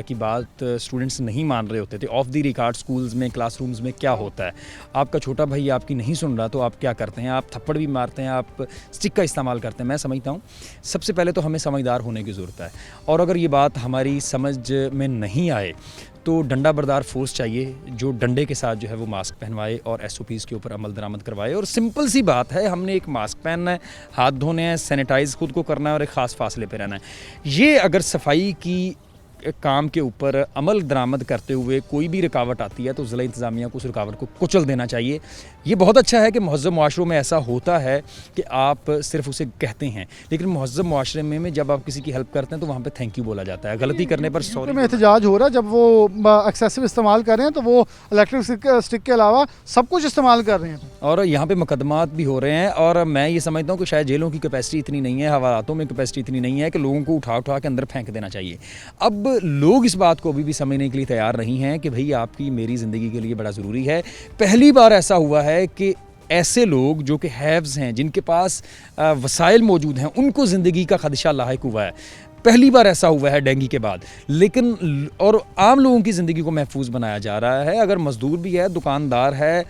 Speaker 18: की बात स्टूडेंट्स नहीं मान रहे होते थे, ऑफ द रिकॉर्ड स्कूल्स में, क्लासरूम्स में क्या होता है? आपका छोटा भाई आपकी नहीं सुन रहा तो आप क्या करते हैं? आप थप्पड़ भी मारते हैं, आप स्टिक का इस्तेमाल करते हैं। मैं समझता हूँ सबसे पहले तो हमें समझदार होने की ज़रूरत है, और अगर ये बात हमारी समझ में नहीं आए तो डंडा बरदार फोर्स चाहिए, जो डंडे के साथ जो है वो मास्क पहनवाए और SOPs के ऊपर अमल दरामद करवाए। और सिंपल सी बात है, हमने एक मास्क पहनना है, हाथ धोने हैं, सैनिटाइज खुद को करना है और एक ख़ास फासले पे रहना है। ये अगर सफाई की काम के ऊपर अमल दरामद करते हुए कोई भी रुकावट आती है तो ज़िला इंतज़ामिया को उस रुकावट को कुचल देना चाहिए। ये बहुत अच्छा है कि महज़्ज़ब मुआशरों में ऐसा होता है कि आप सिर्फ उसे कहते हैं, लेकिन महज़्ज़ब मुआशरे में जब आप किसी की हेल्प करते हैं तो वहाँ पे थैंक यू बोला जाता है। गलती करने पर सॉरी
Speaker 1: में एहतजाज हो रहा है, जब वो एक्सेसिव इस्तेमाल कर रहे हैं तो वो इलेक्ट्रिक स्टिक के अलावा सब कुछ इस्तेमाल कर रहे हैं
Speaker 18: और यहाँ पे मुकदमात भी हो रहे हैं। और मैं ये समझता हूँ कि शायद जेलों की कैपेसिटी इतनी नहीं है, हवालातों में कैपेसिटी इतनी नहीं है कि लोगों को उठा उठा के अंदर फेंक देना चाहिए। अब लोग इस बात को अभी भी समझने के लिए तैयार नहीं हैं कि भाई आपकी मेरी ज़िंदगी के लिए बड़ा ज़रूरी है। पहली बार ऐसा हुआ है कि ऐसे लोग जो कि हैव्स हैं, जिनके पास वसाइल मौजूद हैं, उनको ज़िंदगी का खदशा लाहिक हुआ है। पहली बार ऐसा हुआ है डेंगू के बाद। लेकिन और आम लोगों की ज़िंदगी को महफूज बनाया जा रहा है। अगर मज़दूर भी है, दुकानदार है,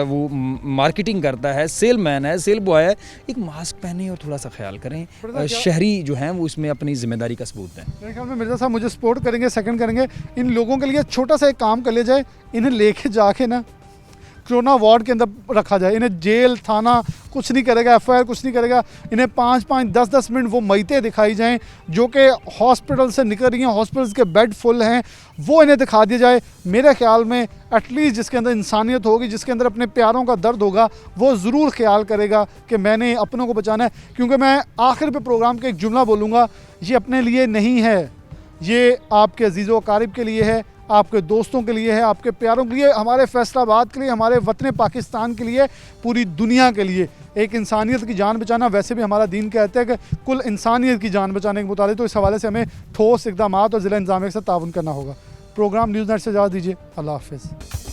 Speaker 18: वो मार्केटिंग करता है, सेलमैन है, सेल बॉय है, एक मास्क पहने और थोड़ा सा ख्याल करें। शहरी जो हैं वो इसमें अपनी ज़िम्मेदारी का सबूत हैं।
Speaker 1: मेरे ख्याल में मिर्ज़ा साहब मुझे सपोर्ट करेंगे, सेकंड करेंगे। इन लोगों के लिए छोटा सा एक काम कर लिया जाए, इन्हें लेके जाके ना कोरोना वार्ड के अंदर रखा जाए। इन्हें जेल थाना कुछ नहीं करेगा, FIR कुछ नहीं करेगा। इन्हें 5-5, 10-10 मिनट वो मैतें दिखाई जाएं जो कि हॉस्पिटल से निकल रही हैं, हॉस्पिटल्स के बेड फुल हैं, वो इन्हें दिखा दिया जाए। मेरे ख्याल में एटलीस्ट जिसके अंदर इंसानियत होगी, जिसके अंदर अपने प्यारों का दर्द होगा, वो ज़रूर ख्याल करेगा कि मैंने अपनों को बचाना है। क्योंकि मैं आखिर पे प्रोग्राम का एक जुमला बोलूँगा, ये अपने लिए नहीं है, ये आपके अजीज़ो अकारिब के लिए है, आपके दोस्तों के लिए है, आपके प्यारों के लिए, हमारे फैसलाबाद के लिए, हमारे वतन पाकिस्तान के लिए, पूरी दुनिया के लिए। एक इंसानियत की जान बचाना, वैसे भी हमारा दीन कहता है कि कुल इंसानियत की जान बचाने के मुताबिक, तो इस हवाले से हमें ठोस इक़दामात और ज़िला इंतज़ामिया के साथ ताउन करना होगा। प्रोग्राम न्यूज़ नेट से इजाज़त दीजिए। अल्लाह हाफ़िज़।